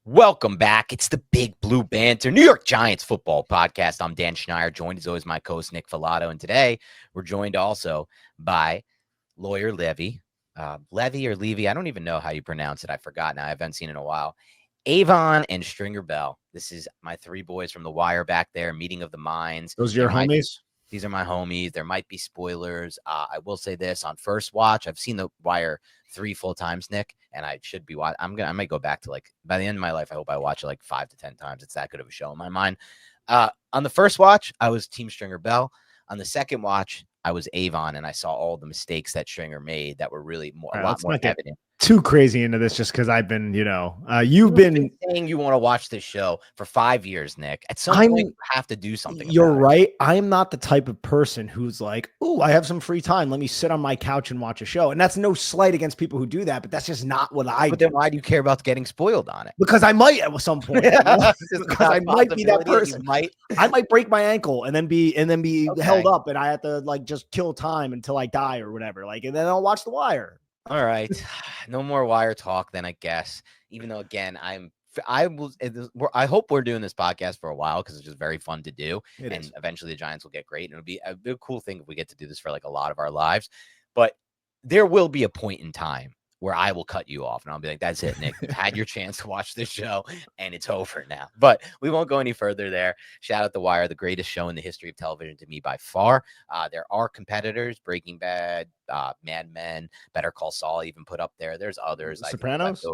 Welcome back. It's the Big Blue Banter, New York Giants football podcast. I'm Dan Schneier, joined as always my co-host Nick Filato, and today we're joined also by lawyer Levy. Levy or Levy, I don't even know how you pronounce it. I forgot now. I haven't seen it in a while. Avon and Stringer Bell. This is my three boys from The Wire back there, meeting of the minds. Those are your homies? These are my homies. There might be spoilers. I will say this on first watch. I've seen The Wire 3 full times, Nick, and I should be watching. I might go back to by the end of my life. I hope I watch it 5 to 10 times. It's that good of a show in my mind. On the first watch, I was Team Stringer Bell. On the second watch, I was Avon, and I saw all the mistakes that Stringer made that were really a lot more evident. Too crazy into this just because I've been, you've been saying you want to watch this show for 5 years, Nick. At some point, you have to do something. You're right. I'm not the type of person who's like, oh, I have some free time. Let me sit on my couch and watch a show. And that's no slight against people who do that, but that's just not what I do. Then why do you care about getting spoiled on it? Because I might at some point. Because I might be that person. I might break my ankle and then be held up, and I have to just kill time until I die or whatever. And then I'll watch The Wire. All right. No more Wire talk then, I guess. Even though, again, I hope we're doing this podcast for a while because it's just very fun to do. Eventually the Giants will get great. And it'll be a cool thing if we get to do this for a lot of our lives. But there will be a point in time where I will cut you off and I'll be like, that's it, Nick. You've had your chance to watch this show and it's over now. But we won't go any further there. Shout out The Wire, the greatest show in the history of television to me by far. There are competitors, Breaking Bad, Mad Men, Better Call Saul even put up there. There's others. Sopranos?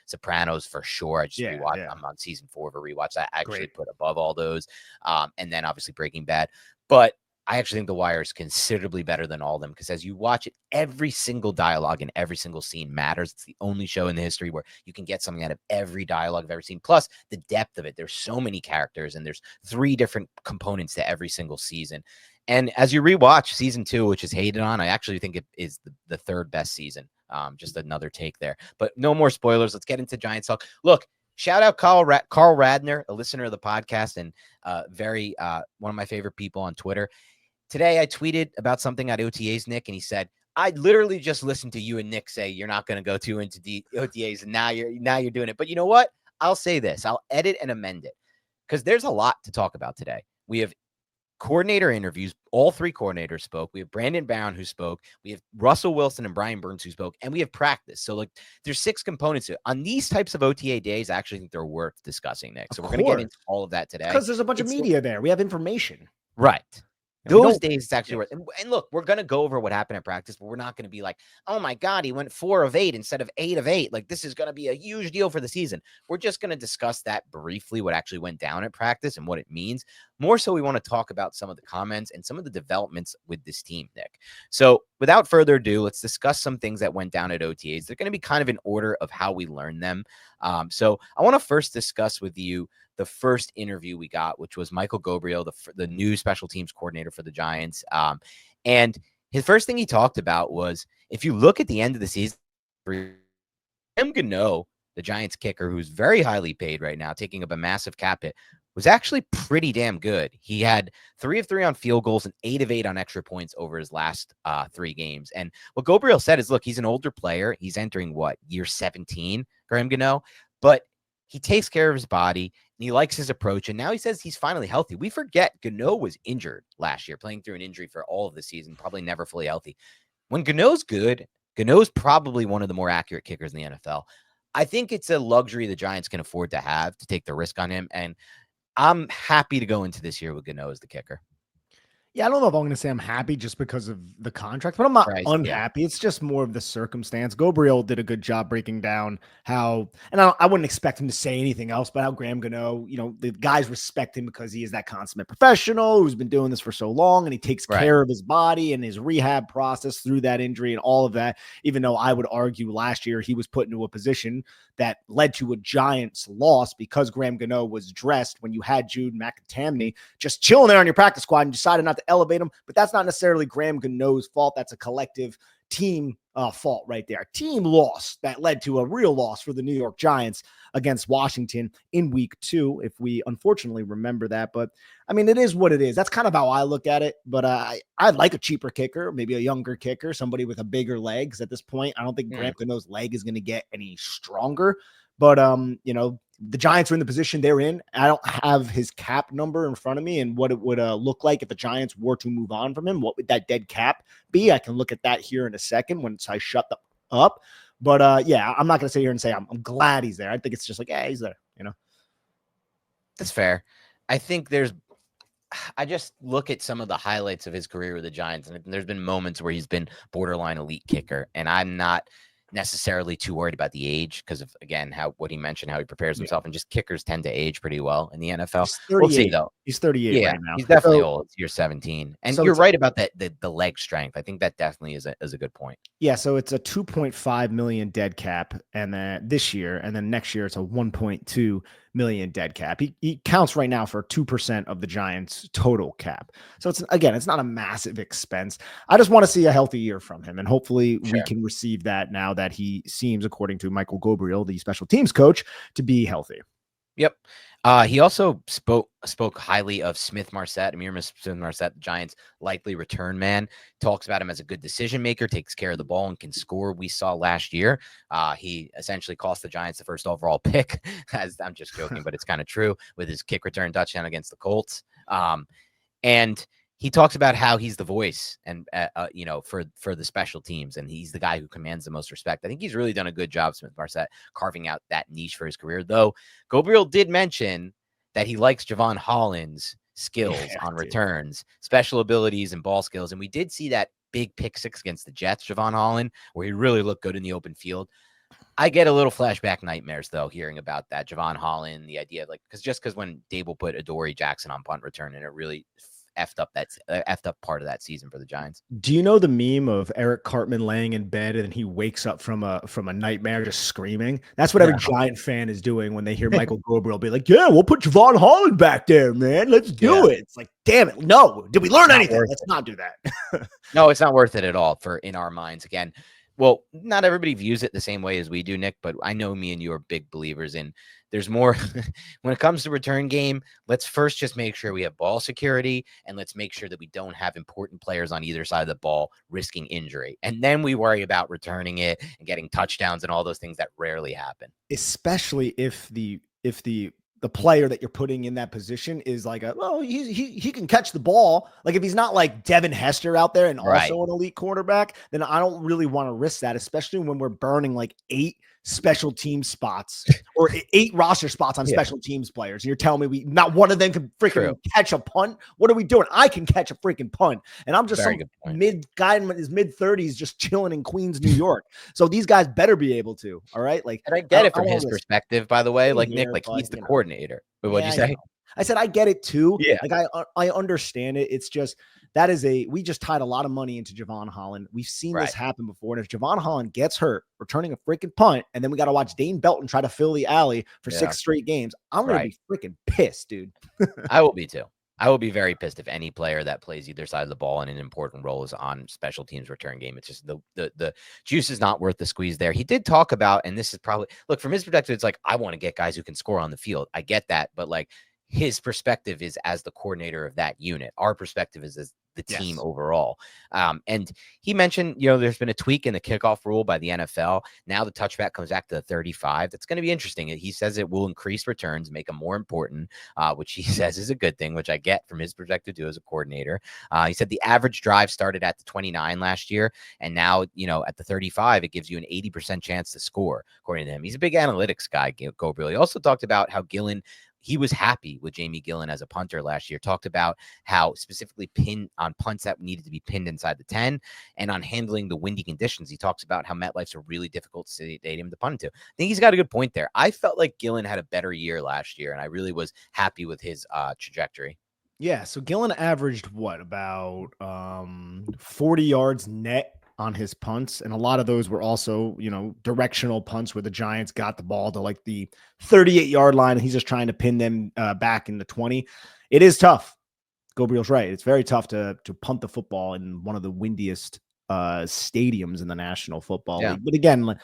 Sopranos for sure. I just rewatched. Yeah. I'm on season 4 of a rewatch. I actually put above all those. And then obviously Breaking Bad. But I actually think The Wire is considerably better than all of them because as you watch it, every single dialogue and every single scene matters. It's the only show in the history where you can get something out of every dialogue I've ever seen. Plus the depth of it. There's so many characters and there's 3 different components to every single season. And as you rewatch season 2, which is hated on, I actually think it is the 3rd best season. Just another take there. But no more spoilers. Let's get into Giants talk. Look, shout out Carl Radner, a listener of the podcast and one of my favorite people on Twitter. Today, I tweeted about something at OTAs, Nick, and he said, I literally just listened to you and Nick say you're not going to go too into the OTAs, and now you're doing it. But you know what? I'll say this. I'll edit and amend it because there's a lot to talk about today. We have coordinator interviews. All 3 coordinators spoke. We have Brandon Brown who spoke. We have Russell Wilson and Brian Burns who spoke, and we have practice. So there's 6 components to it. On these types of OTA days, I actually think they're worth discussing, Nick. So we're going to get into all of that today. Because there's a bunch of media there. We have information. Right. Those days, it's actually worth. And look, we're going to go over what happened at practice, but we're not going to be like, oh my God, he went 4 of 8 instead of 8 of 8. This is going to be a huge deal for the season. We're just going to discuss that briefly, what actually went down at practice and what it means. More so, we want to talk about some of the comments and some of the developments with this team, Nick. So without further ado, let's discuss some things that went down at OTAs. They're going to be kind of in order of how we learn them. So I want to first discuss with you the first interview we got, which was Michael Gobriel, the new special teams coordinator for the Giants. And his first thing he talked about was, if you look at the end of the season, Gano, the Giants kicker, who's very highly paid right now, taking up a massive cap hit, was actually pretty damn good. He had 3 of 3 on field goals and 8 of 8 on extra points over his last 3 games. And what Gobriel said is, look, he's an older player. He's entering year 17, Graham Gano, but he takes care of his body and he likes his approach. And now he says he's finally healthy. We forget Gano was injured last year, playing through an injury for all of the season, probably never fully healthy. When Gano's good, Gano's probably one of the more accurate kickers in the NFL. I think it's a luxury the Giants can afford to have to take the risk on him. And I'm happy to go into this year with Gano as the kicker. Yeah, I don't know if I'm going to say I'm happy just because of the contract, but I'm not unhappy. Yeah. It's just more of the circumstance. Gobriel did a good job breaking down how, and I wouldn't expect him to say anything else, but how Graham Gano, the guys respect him because he is that consummate professional who's been doing this for so long, and he takes care of his body and his rehab process through that injury and all of that, even though I would argue last year he was put into a position that led to a Giants loss because Graham Gano was dressed when you had Jude McAtamney just chilling there on your practice squad and decided not to elevate him. But that's not necessarily Graham Gano's fault. That's a collective team fault right there. Team loss that led to a real loss for the New York Giants against Washington in week 2, if we unfortunately remember that. But I mean, it is what it is. That's kind of how I look at it. But I'd like a cheaper kicker, maybe a younger kicker, somebody with a bigger leg. Because at this point, I don't think Graham Gano's leg is going to get any stronger. But, the Giants are in the position they're in. I don't have his cap number in front of me and what it would look like if the Giants were to move on from him. What would that dead cap be? I can look at that here in a second once I shut up. But yeah, I'm not going to sit here and say I'm glad he's there. I think it's just like, yeah, he's there. That's fair. I just look at some of the highlights of his career with the Giants, and there's been moments where he's been borderline elite kicker, and I'm not necessarily too worried about the age because of, again, what he mentioned, how he prepares himself, and just kickers tend to age pretty well in the NFL. We'll see, though. He's 38 right now. He's definitely old. You're 17. And you're right about that, the leg strength. I think that definitely is a good point. Yeah, so it's a 2.5 million dead cap, and then this year, and then next year it's a 1.2 million dead cap. He counts right now for 2% of the Giants' total cap. So it's not a massive expense. I just want to see a healthy year from him, and hopefully we can receive that now that he seems, according to Michael Gobriel, the special teams coach, to be healthy. Yep. He also spoke highly of Amir Smith-Marset, the Giants' likely return man. Talks about him as a good decision maker, takes care of the ball, and can score. We saw last year. He essentially cost the Giants the first overall pick. As I'm just joking, but it's kind of true, with his kick return touchdown against the Colts. And he talks about how he's the voice and, for the special teams, and he's the guy who commands the most respect. I think he's really done a good job, Smith-Marset, carving out that niche for his career, though Gobriel did mention that he likes Javon Holland's skills on returns, special abilities, and ball skills. And we did see that big pick six against the Jets, Javon Holland, where he really looked good in the open field. I get a little flashback nightmares, though, hearing about that. Javon Holland, the idea of because when Dable put Adoree Jackson on punt return, and it really effed up part of that season for the Giants. Do you know the meme of Eric Cartman laying in bed and he wakes up from a nightmare just screaming? That's what every Giant fan is doing when they hear Michael Gobriel be like, yeah, we'll put Javon Holland back there, man. Let's do it. It's like, damn it. No. Did we learn anything? Let's not do that. No, it's not worth it at all in our minds. Again, well, not everybody views it the same way as we do, Nick, but I know me and you are big believers in there's more when it comes to return game. Let's first just make sure we have ball security, and let's make sure that we don't have important players on either side of the ball risking injury. And then we worry about returning it and getting touchdowns and all those things that rarely happen. Especially if the player that you're putting in that position is like he can catch the ball. Like if he's not like Devin Hester out there and also an elite quarterback, then I don't really want to risk that, especially when we're burning like 8 special team spots or 8 roster spots on special teams players. And you're telling me not one of them can freaking catch a punt? What are we doing? I can catch a freaking punt. And I'm just some guy in his mid-30s just chilling in Queens, New York. So these guys better be able to. All right. Like, and I get it from his perspective, by the way. Like Nick, he's the coordinator. But what'd you say? I said I get it too. Yeah. Like I understand it. It's just we just tied a lot of money into Javon Holland. We've seen this happen before. And if Javon Holland gets hurt returning a freaking punt, and then we got to watch Dane Belton try to fill the alley for 6 straight games, I'm going to be freaking pissed, dude. I will be too. I will be very pissed if any player that plays either side of the ball in an important role is on special teams return game. It's just the juice is not worth the squeeze there. He did talk about, and this is probably, look, from his perspective, it's like, I want to get guys who can score on the field. I get that. But like, his perspective is as the coordinator of that unit. Our perspective is as the team overall. And he mentioned, there's been a tweak in the kickoff rule by the NFL. Now the touchback comes back to the 35. That's going to be interesting. He says it will increase returns, make them more important, which he says is a good thing, which I get from his perspective too as a coordinator. He said the average drive started at the 29 last year, and now, at the 35, it gives you an 80% chance to score, according to him. He's a big analytics guy, Gobriel. He also talked about how he was happy with Jamie Gillen as a punter last year. Talked about how specifically pinned on punts that needed to be pinned inside the 10, and on handling the windy conditions. He talks about how MetLife's a really difficult stadium to punt to. I think he's got a good point there. I felt like Gillen had a better year last year, and I really was happy with his trajectory. Yeah, so Gillen averaged about 40 yards net on his punts, and a lot of those were also, directional punts where the Giants got the ball to like the 38-yard line, and he's just trying to pin them back in the 20. It is tough. Gobriel's right. It's very tough to punt the football in one of the windiest stadiums in the National Football League. But again,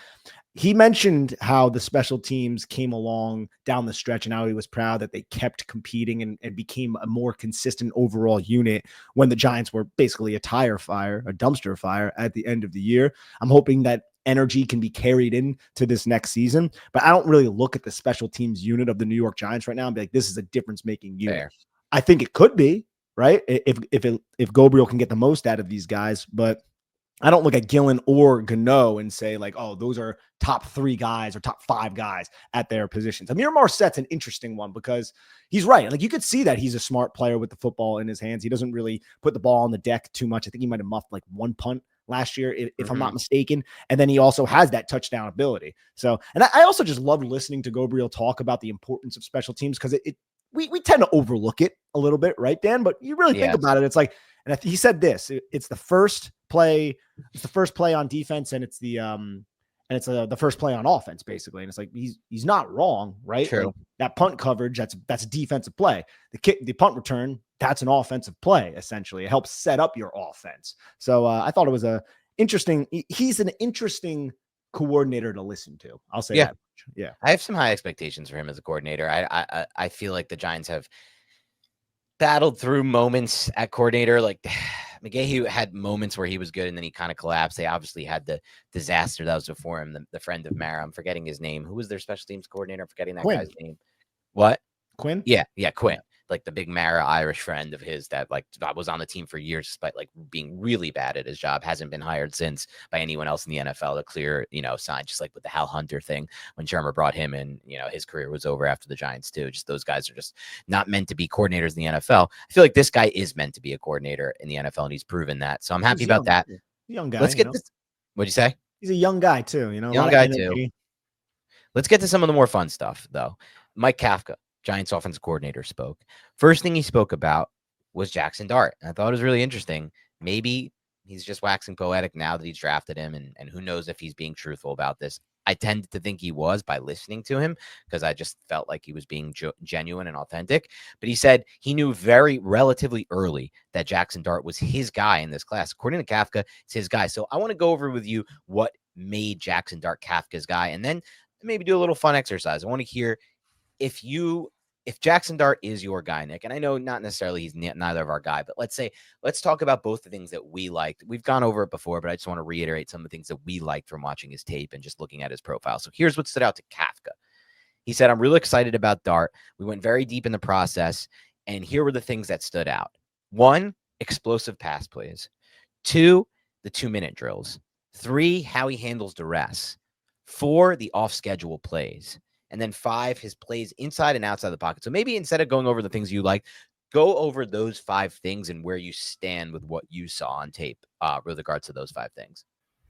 he mentioned how the special teams came along down the stretch, and how he was proud that they kept competing and became a more consistent overall unit when the Giants were basically a dumpster fire at the end of the year. I'm hoping that energy can be carried into this next season. But I don't really look at the special teams unit of the New York Giants right now and be like, this is a difference-making unit. Fair. I think it could be, right? If Gobriel can get the most out of these guys, but I don't look at Gillen or Gano and say like, oh, those are top 3 guys or top 5 guys at their positions. Amir Marsette's an interesting one because he's right. Like you could see that he's a smart player with the football in his hands. He doesn't really put the ball on the deck too much. I think he might have muffed like 1 punt last year, if I'm not mistaken. And then he also has that touchdown ability. So, and I also just love listening to Gobriel talk about the importance of special teams because we tend to overlook it a little bit, right, Dan? But you really think about it. It's like, and he said this, it's the first play on defense, and it's the first play on offense, basically. And it's like he's not wrong, right? True. Like, that punt coverage, that's a defensive play. The punt return, that's an offensive play, essentially. It helps set up your offense. So I thought it was he's an interesting coordinator to listen to. I'll say that. Yeah. I have some high expectations for him as a coordinator. I feel like the Giants have battled through moments at coordinator. Like McGahee had moments where he was good and then he kind of collapsed. They obviously had the disaster that was before him, the friend of Mara. I'm forgetting his name. Who was their special teams coordinator? I'm forgetting that guy's name. What? Quinn? Yeah, Quinn. Like the big Mara Irish friend of his that like was on the team for years, despite like being really bad at his job, hasn't been hired since by anyone else in the NFL. A clear, sign, just like with the Hal Hunter thing when Shermer brought him in, his career was over after the Giants too. Just those guys are just not meant to be coordinators in the NFL. I feel like this guy is meant to be a coordinator in the NFL, and he's proven that. So I'm happy about that. Young guy. Let's get this. What'd you say? He's a young guy too. Young guy too. Let's get to some of the more fun stuff though. Mike Kafka, Giants offensive coordinator, spoke. First thing he spoke about was Jaxson Dart. And I thought it was really interesting. Maybe he's just waxing poetic now that he's drafted him, and who knows if he's being truthful about this. I tended to think he was by listening to him because I just felt like he was being genuine and authentic. But he said he knew relatively early that Jaxson Dart was his guy in this class. According to Kafka, it's his guy. So I want to go over with you what made Jaxson Dart Kafka's guy, and then maybe do a little fun exercise. I want to hear if Jaxson Dart is your guy, Nick, and I know not necessarily he's neither of our guy, but let's talk about both the things that we liked. We've gone over it before, but I just want to reiterate some of the things that we liked from watching his tape and just looking at his profile. So here's what stood out to Kafka. He said, I'm really excited about Dart. We went very deep in the process, and here were the things that stood out. 1, explosive pass plays. 2, the 2-minute drills. 3, how he handles duress. 4, the off-schedule plays. And then 5, his plays inside and outside the pocket. So maybe instead of going over the things you like, go over those 5 things and where you stand with what you saw on tape with regards to those 5 things.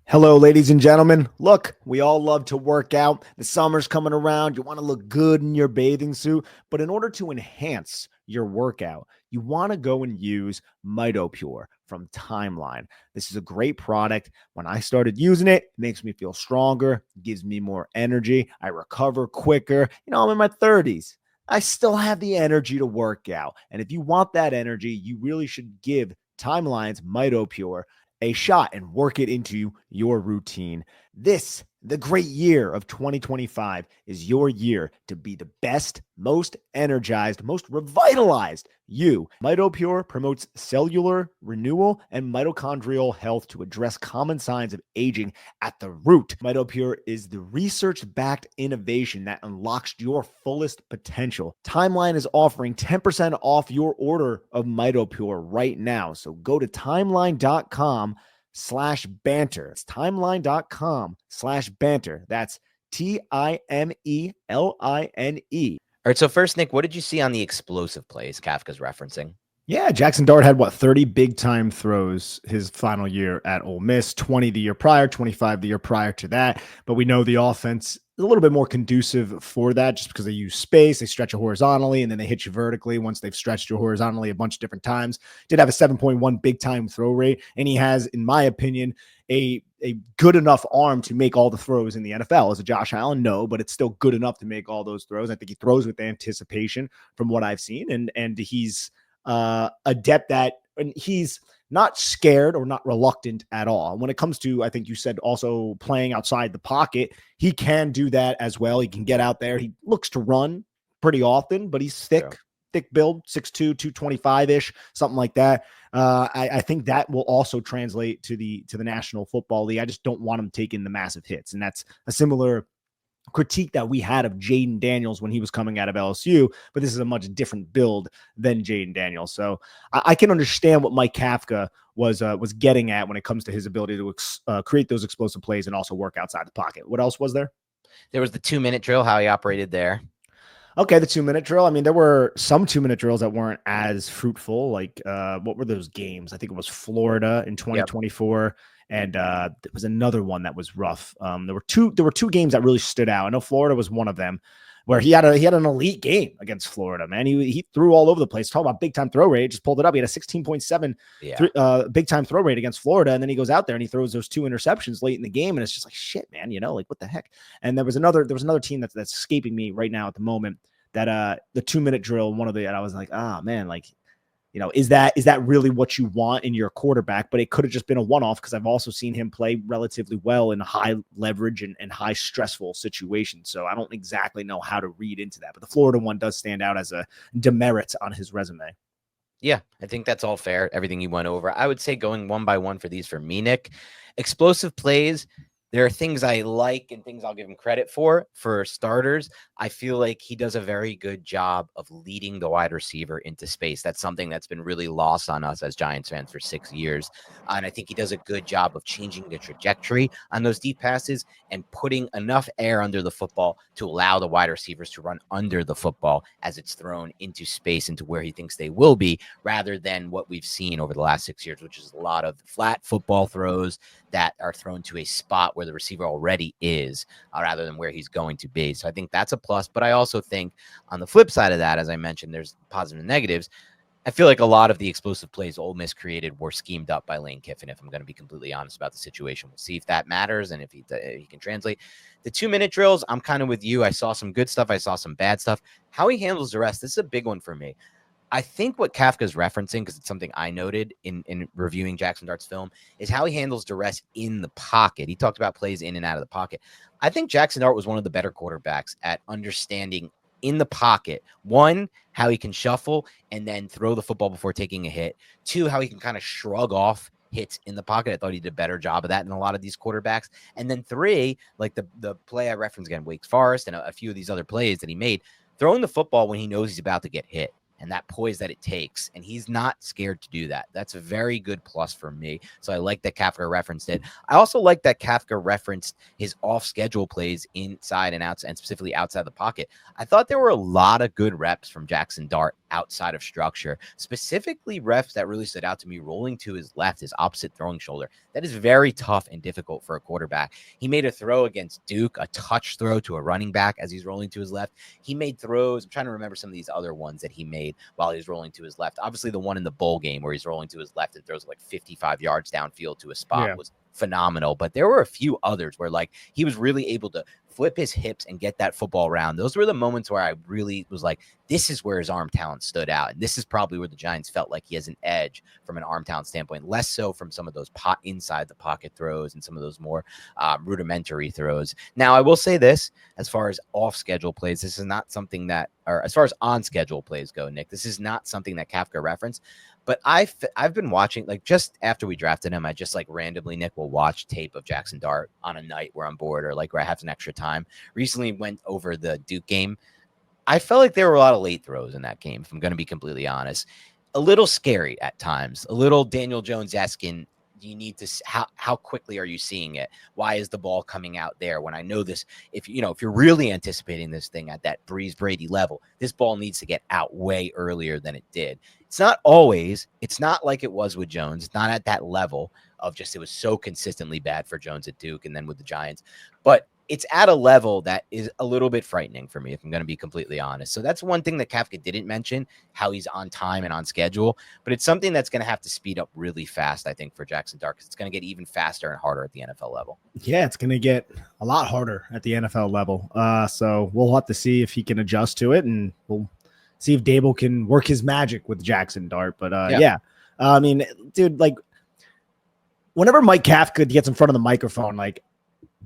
Hello, ladies and gentlemen. Look, we all love to work out. The summer's coming around. You want to look good in your bathing suit. But in order to enhance your workout, you want to go and use MitoPure from Timeline. This is a great product. When I started using it, it makes me feel stronger, gives me more energy. I recover quicker. I'm in my 30s. I still have the energy to work out. And if you want that energy, you really should give Timeline's MitoPure a shot and work it into your routine. This, the great year of 2025, is your year to be the best, most energized, most revitalized you. MitoPure promotes cellular renewal and mitochondrial health to address common signs of aging at the root. MitoPure is the research-backed innovation that unlocks your fullest potential. Timeline is offering 10% off your order of MitoPure right now. So go to timeline.com/banter. It's timeline.com/banter. That's TIMELINE. All right, so first, Nick, what did you see on the explosive plays Kafka's referencing? Yeah, Jaxson Dart had 30 big-time throws his final year at Ole Miss, 20 the year prior, 25 the year prior to that. But we know the offense is a little bit more conducive for that just because they use space, they stretch you horizontally, and then they hit you vertically once they've stretched you horizontally a bunch of different times. Did have a 7.1 big-time throw rate, and he has, in my opinion, a good enough arm to make all the throws in the NFL. As a Josh Allen, no, but it's still good enough to make all those throws. I think he throws with anticipation from what I've seen, and he's adept at, and he's not scared or not reluctant at all. When it comes to, I think you said also playing outside the pocket, he can do that as well. He can get out there. He looks to run pretty often, but he's thick. thick build, 6'2", 225-ish, something like that. I think that will also translate to the National Football League. I just don't want him taking the massive hits. And that's a similar critique that we had of Jaden Daniels when he was coming out of LSU, but this is a much different build than Jaden Daniels. So I can understand what Mike Kafka was getting at when it comes to his ability to create those explosive plays and also work outside the pocket. What else was there? There was the 2-minute drill, how he operated there. Okay, the 2-minute drill. I mean, there were some 2-minute drills that weren't as fruitful. Like, what were those games? I think it was Florida in 2024. Yep. And there was another one that was rough. There were two games that really stood out. I know Florida was one of them, where he had an elite game against Florida. Man, he threw all over the place. Talk about big time throw rate. Just pulled it up. He had a 16.7 big time throw rate against Florida, and then he goes out there and he throws those 2 interceptions late in the game, and it's just like shit, man. Like what the heck? And there was another team that's escaping me right now at the moment. That the 2-minute drill, and I was like, man, like, is that really what you want in your quarterback? But it could have just been a one-off, because I've also seen him play relatively well in high leverage and high stressful situations. So I don't exactly know how to read into that. But the Florida one does stand out as a demerit on his resume. Yeah, I think that's all fair. Everything you went over. I would say going one by one for these for me, Nick. Explosive plays. There are things I like and things I'll give him credit for. For starters, I feel like he does a very good job of leading the wide receiver into space. That's something that's been really lost on us as Giants fans for 6 years. And I think he does a good job of changing the trajectory on those deep passes and putting enough air under the football to allow the wide receivers to run under the football as it's thrown into space, into where he thinks they will be, rather than what we've seen over the last 6 years, which is a lot of flat football throws that are thrown to a spot where the receiver already is, rather than where he's going to be. So I think that's a plus. But I also think on the flip side of that, as I mentioned, there's positive and negatives. I feel like a lot of the explosive plays Ole Miss created were schemed up by Lane Kiffin, if I'm going to be completely honest about the situation. We'll see if that matters and if he can translate. The 2-minute drills, I'm kind of with you. I saw some good stuff. I saw some bad stuff. How he handles the rest, this is a big one for me. I think what Kafka's referencing, because it's something I noted in reviewing Jaxson Dart's film, is how he handles duress in the pocket. He talked about plays in and out of the pocket. I think Jaxson Dart was one of the better quarterbacks at understanding in the pocket. 1, how he can shuffle and then throw the football before taking a hit. 2, how he can kind of shrug off hits in the pocket. I thought he did a better job of that than a lot of these quarterbacks. And then 3, like the play I referenced again, Wake Forest, and a few of these other plays that he made, throwing the football when he knows he's about to get hit, and that poise that it takes. And he's not scared to do that. That's a very good plus for me. So I like that Kafka referenced it. I also like that Kafka referenced his off-schedule plays inside and outside, and specifically outside the pocket. I thought there were a lot of good reps from Jaxson Dart outside of structure, specifically reps that really stood out to me, rolling to his left, his opposite throwing shoulder. That is very tough and difficult for a quarterback. He made a throw against Duke, a touch throw to a running back as he's rolling to his left. He made throws. I'm trying to remember some of these other ones that he made while he was rolling to his left. Obviously, the one in the bowl game where he's rolling to his left and throws like 55 yards downfield to a spot was phenomenal. But there were a few others where like he was really able to flip his hips and get that football around. Those were the moments where I really was like, this is where his arm talent stood out. And this is probably where the Giants felt like he has an edge from an arm talent standpoint, less so from some of those inside the pocket throws and some of those more rudimentary throws. Now, I will say this, as far as off schedule plays, this is not something that, or as far as on schedule plays go, Nick, this is not something that Kafka referenced. But I've been watching, like, just after we drafted him, I just like randomly, Nick, will watch tape of Jaxson Dart on a night where I'm bored or like where I have some extra time. Recently went over the Duke game. I felt like there were a lot of late throws in that game, if I'm going to be completely honest. A little scary at times, a little Daniel Jones-esque in, you need to, how quickly are you seeing it? Why is the ball coming out there? When I know this, if you're really anticipating this thing at that Breeze Brady level, this ball needs to get out way earlier than it did. It's not always, it's not like it was with Jones. It's not at that level of just, it was so consistently bad for Jones at Duke and then with the Giants, but it's at a level that is a little bit frightening for me, if I'm going to be completely honest. So that's one thing that Kafka didn't mention, how he's on time and on schedule, but it's something that's going to have to speed up really fast, I think, for Jaxson Dart, because it's going to get even faster and harder at the NFL level. Yeah, it's going to get a lot harder at the NFL level. So we'll have to see if he can adjust to it, and we'll see if Dable can work his magic with Jaxson Dart. But yeah. I mean, dude, like whenever Mike Kafka gets in front of the microphone, like,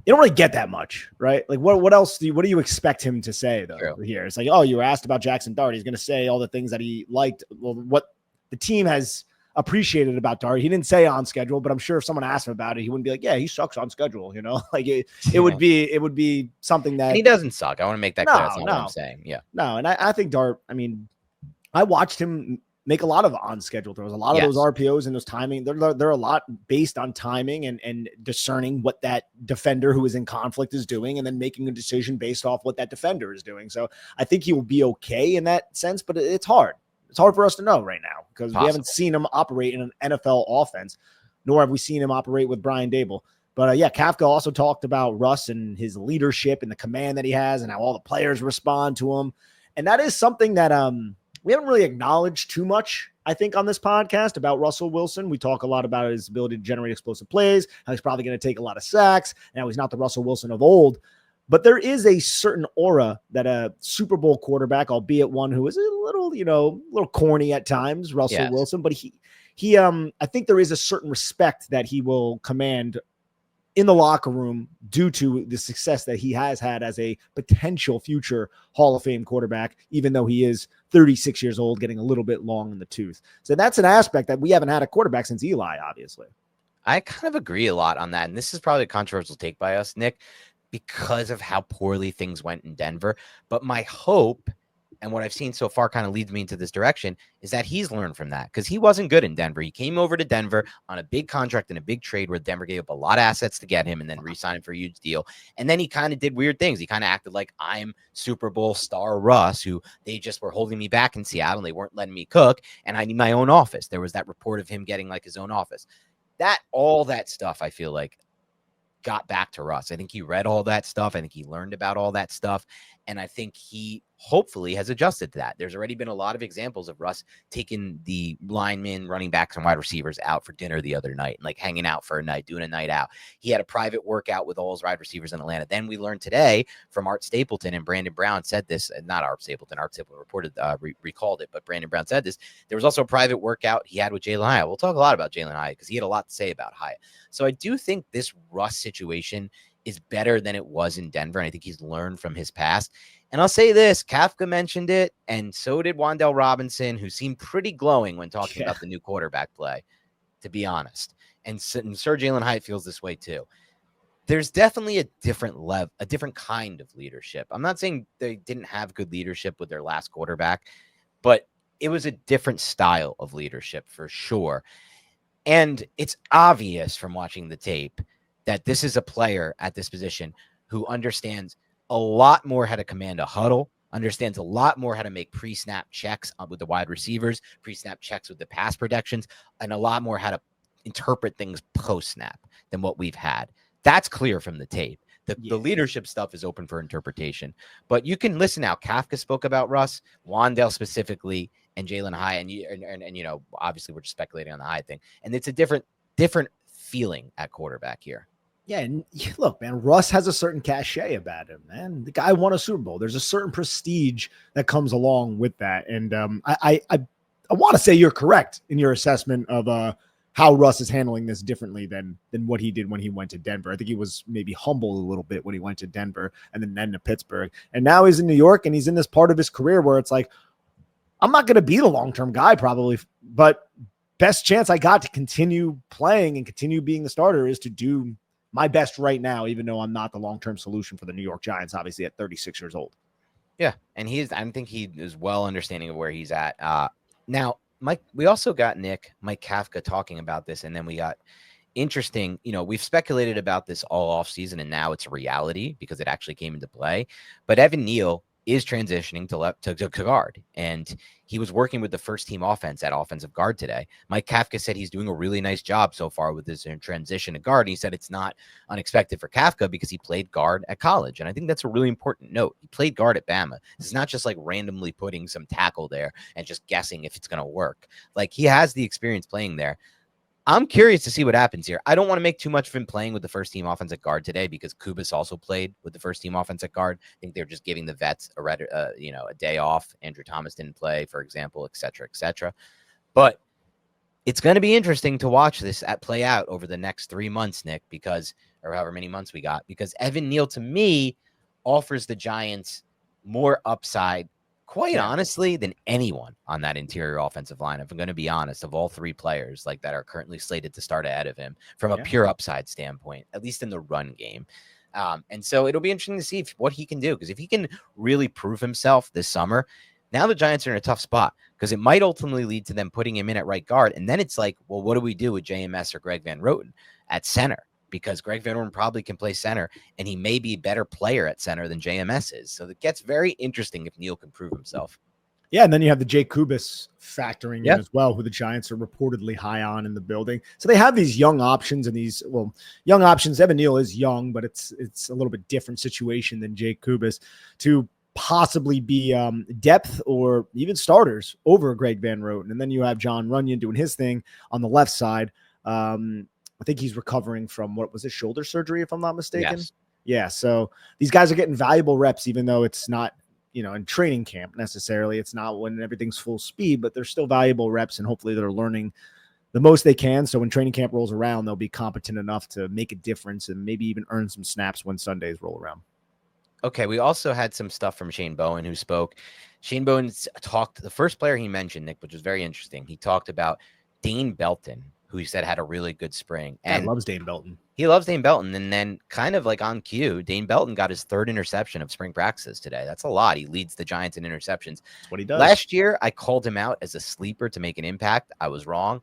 you don't really get that much, right? Like what else what do you expect him to say though? True. Here? It's like, oh, you were asked about Jaxson Dart. He's going to say all the things that he liked. Well, what the team has appreciated about Dart. He didn't say on schedule, but I'm sure if someone asked him about it, he wouldn't be like, yeah, he sucks on schedule. Like it would be something that and he doesn't suck. I want to make that clear. That's not what I'm saying. Yeah. No. And I think Dart, I mean, I watched him make a lot of on schedule throws, a lot of those RPOs and those timing. They're a lot based on timing and discerning what that defender who is in conflict is doing, and then making a decision based off what that defender is doing. So I think he will be okay in that sense, but it's hard. It's hard for us to know right now because we haven't seen him operate in an NFL offense, nor have we seen him operate with Brian Daboll. But Kafka also talked about Russ and his leadership and the command that he has and how all the players respond to him. And that is something that we haven't really acknowledged too much, I think, on this podcast about Russell Wilson. We talk a lot about his ability to generate explosive plays, how he's probably going to take a lot of sacks, and how he's not the Russell Wilson of old. But there is a certain aura that a Super Bowl quarterback, albeit one who is a little, little corny at times, Russell Wilson, but he I think there is a certain respect that he will command in the locker room due to the success that he has had as a potential future Hall of Fame quarterback, even though he is 36 years old, getting a little bit long in the tooth. So that's an aspect that we haven't had a quarterback since Eli, obviously. I kind of agree a lot on that. And this is probably a controversial take by us, Nick, because of how poorly things went in Denver. But my hope and what I've seen so far kind of leads me into this direction is that he's learned from that because he wasn't good in Denver. He came over to Denver on a big contract and a big trade where Denver gave up a lot of assets to get him and then re-signed him for a huge deal. And then he kind of did weird things. He kind of acted like I'm Super Bowl star Russ, who they just were holding me back in Seattle and they weren't letting me cook. And I need my own office. There was that report of him getting like his own office. All that stuff, I feel like, got back to Russ. I think he read all that stuff. I think he learned about all that stuff. And I think he hopefully has adjusted to that. There's already been a lot of examples of Russ taking the linemen, running backs, and wide receivers out for dinner the other night, and like hanging out for a night, doing a night out. He had a private workout with all his wide receivers in Atlanta. Then we learned today from Art Stapleton, and Brandon Brown said this, not Art Stapleton reported, recalled it, but Brandon Brown said this. There was also a private workout he had with Jalin Hyatt. We'll talk a lot about Jalin Hyatt because he had a lot to say about Hyatt. So I do think this Russ situation is better than it was in Denver. And I think he's learned from his past. And I'll say this, Kafka mentioned it, and so did Wan'Dale Robinson, who seemed pretty glowing when talking about the new quarterback play, to be honest. And Sir Jalin Hyatt feels this way too. There's definitely a different level, a different kind of leadership. I'm not saying they didn't have good leadership with their last quarterback, but it was a different style of leadership for sure. And it's obvious from watching the tape that this is a player at this position who understands a lot more how to command a huddle, understands a lot more how to make pre-snap checks with the wide receivers, pre-snap checks with the pass protections, and a lot more how to interpret things post-snap than what we've had. That's clear from the tape. The leadership stuff is open for interpretation. But you can listen now. Kafka spoke about Russ, Wandale specifically, and Jalin Hyatt. And obviously we're just speculating on the Hyatt thing. And it's a different feeling at quarterback here. Yeah, and look, man, Russ has a certain cachet about him, man. The guy won a Super Bowl. There's a certain prestige that comes along with that. And I want to say you're correct in your assessment of how Russ is handling this differently than what he did when he went to Denver. I think he was maybe humbled a little bit when he went to Denver and then to Pittsburgh. And now he's in New York, and he's in this part of his career where it's like, I'm not going to be the long-term guy probably, but best chance I got to continue playing and continue being the starter is to do my best right now, even though I'm not the long-term solution for the New York Giants, obviously at 36 years old. Yeah. And I think he is well understanding of where he's at. Now, Mike, we also got Mike Kafka talking about this. And then we got interesting, we've speculated about this all off season, and now it's a reality because it actually came into play. But Evan Neal is transitioning to guard, and he was working with the first team offense at offensive guard today. Mike Kafka said he's doing a really nice job so far with this transition to guard. And he said it's not unexpected for Kafka because he played guard at college. And I think that's a really important note. He played guard at Bama. It's not just like randomly putting some tackle there and just guessing if it's going to work. Like, he has the experience playing there. I'm curious to see what happens here. I don't want to make too much of him playing with the first team offensive guard today because Kubas also played with the first team offensive guard. I think they're just giving the vets a day off. Andrew Thomas didn't play, for example, et cetera, et cetera. But it's going to be interesting to watch this play out over the next 3 months, Nick, or however many months we got, because Evan Neal to me offers the Giants more upside, quite honestly, than anyone on that interior offensive line. If I'm going to be honest, of all three players like that are currently slated to start ahead of him from a pure upside standpoint, at least in the run game. And so it'll be interesting to see what he can do, because if he can really prove himself this summer, now the Giants are in a tough spot, because it might ultimately lead to them putting him in at right guard. And then it's like, well, what do we do with JMS or Greg Van Roten at center? Because Greg Van Roten probably can play center, and he may be a better player at center than JMS is. So it gets very interesting if Neal can prove himself. Yeah, and then you have the Jay Kubis factoring in as well, who the Giants are reportedly high on in the building. So they have these young options and these, young options. Evan Neal is young, but it's a little bit different situation than Jay Kubis to possibly be depth or even starters over Greg Van Roten. And then you have John Runyon doing his thing on the left side. I think he's recovering from, what was it, shoulder surgery, if I'm not mistaken? Yes. Yeah, so these guys are getting valuable reps, even though it's not, in training camp necessarily. It's not when everything's full speed, but they're still valuable reps, and hopefully they're learning the most they can. So when training camp rolls around, they'll be competent enough to make a difference and maybe even earn some snaps when Sundays roll around. Okay, we also had some stuff from Shane Bowen, who spoke. Shane Bowen talked, the first player he mentioned, Nick, which was very interesting. He talked about Dane Belton, who he said had a really good spring. And loves Dane Belton. He loves Dane Belton. And then kind of like on cue, Dane Belton got his third interception of spring practices today. That's a lot. He leads the Giants in interceptions. That's what he does. Last year, I called him out as a sleeper to make an impact. I was wrong.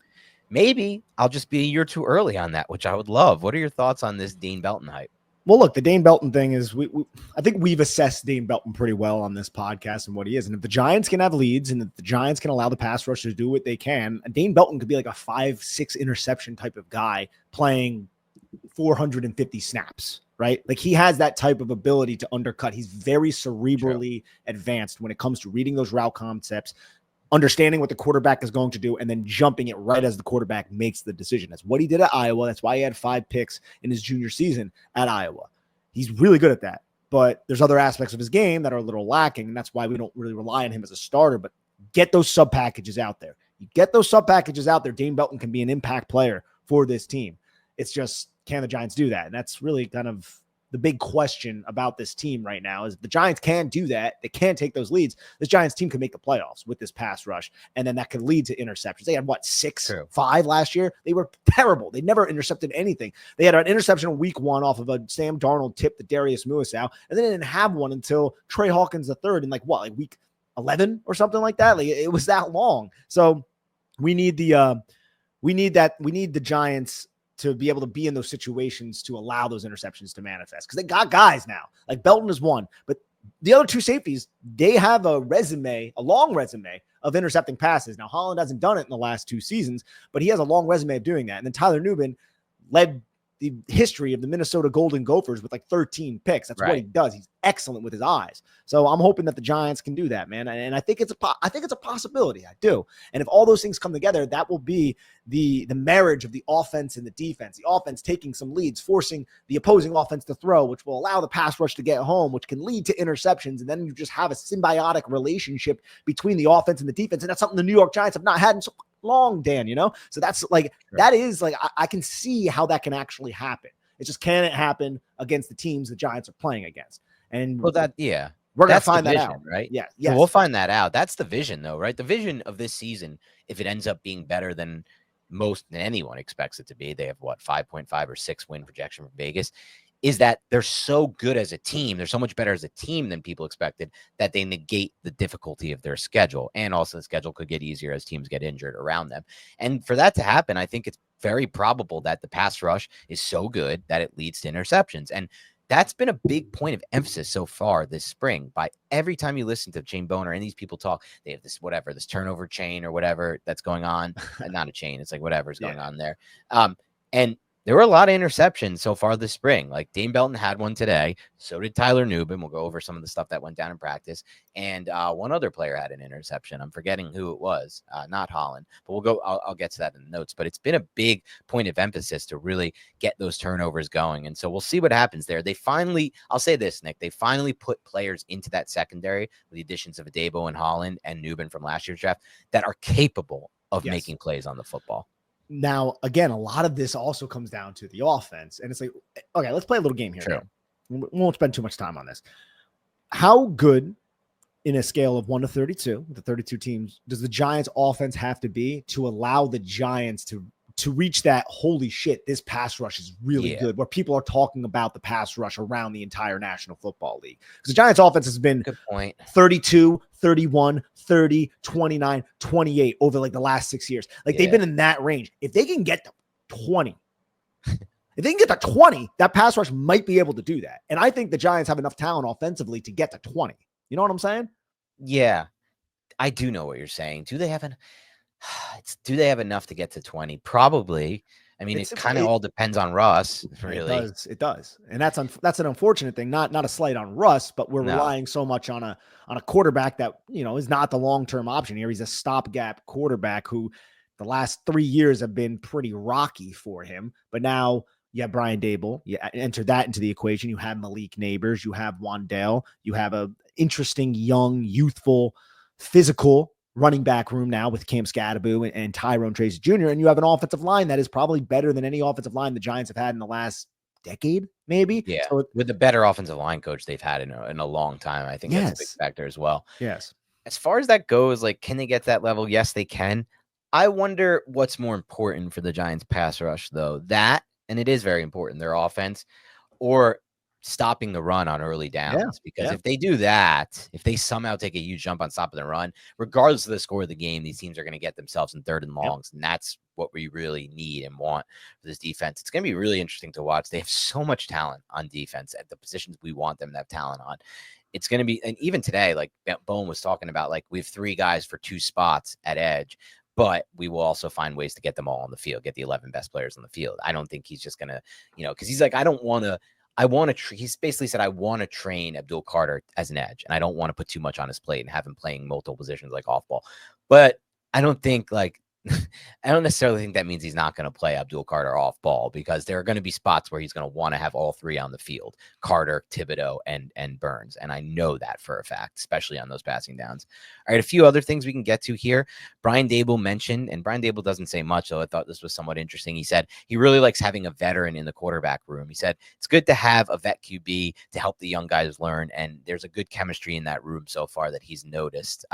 Maybe I'll just be a year too early on that, which I would love. What are your thoughts on this Dane Belton hype? Well, look, the Dane Belton thing is I think we've assessed Dane Belton pretty well on this podcast and what he is. And if the Giants can have leads and if the Giants can allow the pass rush to do what they can, Dane Belton could be like a 5-6 interception type of guy playing 450 snaps, right? Like he has that type of ability to undercut. He's very cerebrally advanced when it comes to reading those route concepts, understanding what the quarterback is going to do, and then jumping it right as the quarterback makes the decision. That's what he did at Iowa. That's why he had 5 picks in his junior season at Iowa. He's really good at that. But there's other aspects of his game that are a little lacking, and that's why we don't really rely on him as a starter. But get those sub packages out there. You get those sub packages out there, Dane Belton can be an impact player for this team. It's just, can the Giants do that? And that's really kind of the big question about this team right now. Is if the Giants can do that, they can take those leads, this Giants team can make the playoffs with this pass rush. And then that could lead to interceptions. They had 5 last year. They were terrible. They never intercepted anything. They had an interception in week 1 off of a Sam Darnold tip to Darius Muasau. And then they didn't have one until Trey Hawkins III in like week 11 or something like that. Like it was that long. So we need the Giants to be able to be in those situations to allow those interceptions to manifest, because they got guys now. Like Belton is one, but the other two safeties, they have a long resume of intercepting passes. Now Holland hasn't done it in the last 2 seasons, but he has a long resume of doing that. And then Tyler Nubin led the history of the Minnesota Golden Gophers with 13 picks. That's what he does. He's excellent with his eyes. So I'm hoping that the Giants can do that, man. And I think it's a possibility. I do. And if all those things come together, that will be the marriage of the offense and the defense. The offense taking some leads, forcing the opposing offense to throw, which will allow the pass rush to get home, which can lead to interceptions. And then you just have a symbiotic relationship between the offense and the defense. And that's something the New York Giants have not had in so long, Dan, So that's that is I can see how that can actually happen. It's just, can it happen against the teams the Giants are playing against? And we're going to find that out, right? Yeah. So we'll find that out. That's the vision though, right? The vision of this season, if it ends up being better than anyone expects it to be, they have 5.5 or 6 win projection from Vegas, is that they're so good as a team. They're so much better as a team than people expected, that they negate the difficulty of their schedule. And also the schedule could get easier as teams get injured around them. And for that to happen, I think it's very probable that the pass rush is so good that it leads to interceptions. And that's been a big point of emphasis so far this spring. By every time you listen to Shane Bowen or any of these people talk, they have this turnover chain or whatever that's going on. Not a chain. It's like whatever's going on there. And there were a lot of interceptions so far this spring. Like Dane Belton had one today. So did Tyler Nubin. We'll go over some of the stuff that went down in practice. And one other player had an interception. I'm forgetting who it was. Not Holland. But I'll get to that in the notes. But it's been a big point of emphasis to really get those turnovers going. And so we'll see what happens there. I'll say this, Nick, they finally put players into that secondary with the additions of Adebo and Holland and Nubin from last year's draft that are capable of making plays on the football. Now, again, a lot of this also comes down to the offense. And it's like, okay, let's play a little game here. True. We won't spend too much time on this. How good in a scale of 1 to 32, the 32 teams, does the Giants offense have to be to allow the Giants to reach that, holy shit, this pass rush is really good, where people are talking about the pass rush around the entire National Football League? Because the Giants offense has been 32, 31, 30, 29, 28 over like the last 6 years. Like they've been in that range. If they can get to 20, if they can get to 20, that pass rush might be able to do that. And I think the Giants have enough talent offensively to get to 20. You know what I'm saying? Yeah, I do know what you're saying. Do they have enough to get to 20? Probably. I mean, it kind of all depends on Russ, really. It does. And that's an unfortunate thing. Not a slight on Russ, but we're relying so much on a quarterback that, is not the long-term option here. He's a stopgap quarterback who the last 3 years have been pretty rocky for him. But now you have Brian Daboll. You enter that into the equation. You have Malik Neighbors. You have Wandale. You have a interesting, young, youthful, physical running back room now with Cam Scadaboo and Tyrone Tracy Jr. And you have an offensive line that is probably better than any offensive line the Giants have had in the last decade, maybe. Yeah. So with the better offensive line coach they've had in a long time, I think that's a big factor as well. Yes. As far as that goes, like, can they get to that level? Yes, they can. I wonder what's more important for the Giants pass rush, though. That, and it is very important, their offense, or stopping the run on early downs. Because if they do that, if they somehow take a huge jump on stopping the run, regardless of the score of the game, these teams are going to get themselves in 3rd and longs. And that's what we really need and want for this defense. It's going to be really interesting to watch. They have so much talent on defense at the positions we want them to have talent on. It's going to be, and even today, like Bowen was talking about, like, we have 3 guys for 2 spots at edge, but we will also find ways to get them all on the field, get the 11 best players on the field. I don't think he's just going to, because he's like, he's basically said, I want to train Abdul Carter as an edge, and I don't want to put too much on his plate and have him playing multiple positions like off ball. But I don't think I don't necessarily think that means he's not going to play Abdul Carter off ball, because there are going to be spots where he's going to want to have all 3 on the field, Carter, Thibodeau, and Burns. And I know that for a fact, especially on those passing downs. All right, a few other things we can get to here. Brian Daboll mentioned, and Brian Daboll doesn't say much, though I thought this was somewhat interesting. He said he really likes having a veteran in the quarterback room. He said it's good to have a vet QB to help the young guys learn, and there's a good chemistry in that room so far that he's noticed.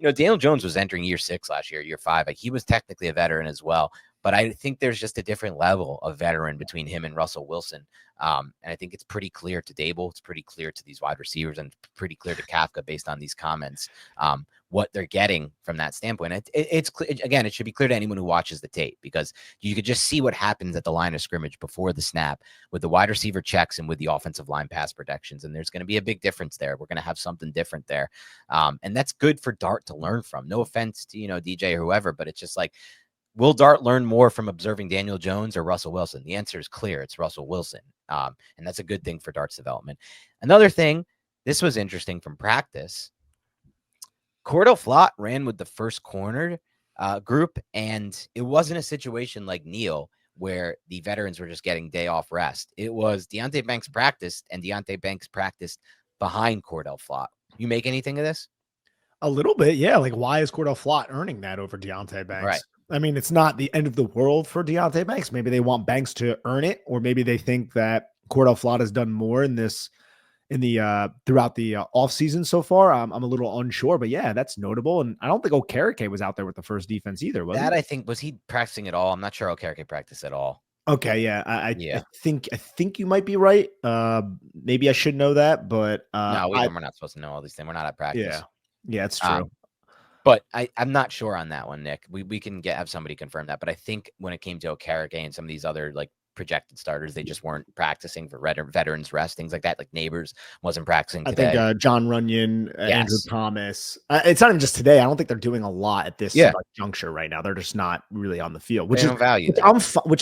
Daniel Jones was entering year 6 last year, year 5. Like, he was technically a veteran as well, but I think there's just a different level of veteran between him and Russell Wilson. And I think it's pretty clear to Daboll, it's pretty clear to these wide receivers, and pretty clear to Kafka based on these comments, what they're getting from that standpoint. It's clear, again, it should be clear to anyone who watches the tape, because you could just see what happens at the line of scrimmage before the snap with the wide receiver checks and with the offensive line pass protections. And there's going to be a big difference there. We're going to have something different there. And that's good for Dart to learn from. No offense to, DJ or whoever, but it's just like, will Dart learn more from observing Daniel Jones or Russell Wilson? The answer is clear. It's Russell Wilson. And that's a good thing for Dart's development. Another thing, this was interesting from practice. Cordell Flott ran with the first corner group, and it wasn't a situation like Neal where the veterans were just getting day off rest. It was Deonte Banks practiced, and Deonte Banks practiced behind Cordell Flott. You make anything of this? A little bit, yeah. Like, why is Cordell Flott earning that over Deonte Banks? Right. I mean, it's not the end of the world for Deonte Banks. Maybe they want Banks to earn it, or maybe they think that Cordell Flott has done more in the throughout the off season so far. I'm a little unsure, but yeah, that's notable. And I don't think Okereke was out there with the first defense either. Was that he? I think, was he practicing at all? I'm not sure Okereke practiced at all. Okay, yeah, I think you might be right. Maybe I should know that, but no, we're not supposed to know all these things. We're not at practice. Yeah, it's true. But I'm not sure on that one, Nick. We can have somebody confirm that. But I think when it came to Okereke and some of these other projected starters, they just weren't practicing for veterans rest, things like that. Like Neighbors wasn't practicing today. I think John Runyon, Andrew Thomas. It's not even just today. I don't think they're doing a lot at this juncture right now. They're just not really on the field, which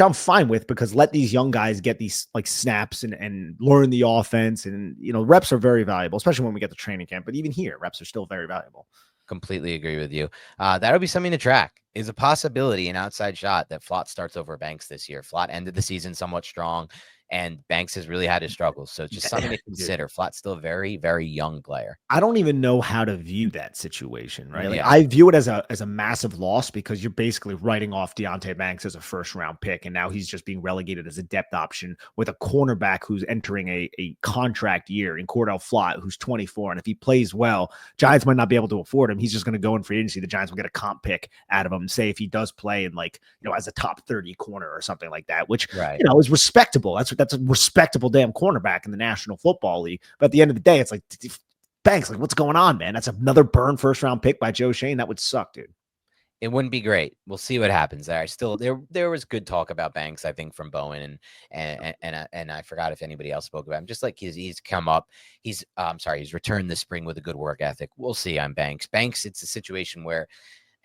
I'm fine with, because let these young guys get these snaps and learn the offense. And reps are very valuable, especially when we get to training camp. But even here, reps are still very valuable. Completely agree with you. That'll be something to track. Is a possibility, an outside shot, that Flott starts over Banks this year. Flott ended the season somewhat strong. and Banks has really had his struggles. So it's just something to consider. Flatt's still a very, very young player. I don't even know how to view that situation, right? Like I view it as a massive loss because you're basically writing off Deonte Banks as a first-round pick, and now he's just being relegated as a depth option with a cornerback who's entering a contract year in Cordell Flott, who's 24. And if he plays well, Giants might not be able to afford him. He's just going to go in free agency. The Giants will get a comp pick out of him, say if he does play in as a top 30 corner or something like that, which is respectable. That's a respectable damn cornerback in the National Football League. But at the end of the day, it's like, Banks, like, what's going on, man? That's another burn first-round pick by Joe Schoen. That would suck, dude. It wouldn't be great. We'll see what happens there. There was good talk about Banks, I think, from Bowen, and I forgot if anybody else spoke about him. Just like he's come up, he's returned this spring with a good work ethic. We'll see on Banks. Banks, it's a situation where,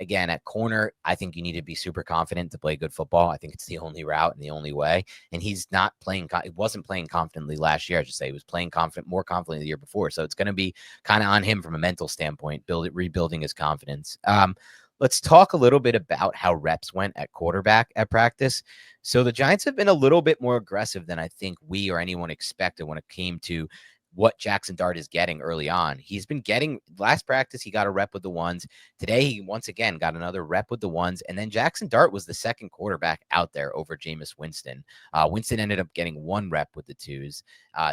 again, at corner, I think you need to be super confident to play good football. I think it's the only route and the only way. And he's not playing. He wasn't playing confidently last year. I should say he was playing more confidently the year before. So it's going to be kind of on him from a mental standpoint, rebuilding his confidence. Let's talk a little bit about how reps went at quarterback at practice. So the Giants have been a little bit more aggressive than I think we or anyone expected when it came to what Jaxson Dart is getting early on. He's been getting, last practice, he got a rep with the ones. Today, he once again got another rep with the ones. And then Jaxson Dart was the second quarterback out there over Jameis Winston. Winston ended up getting one rep with the twos.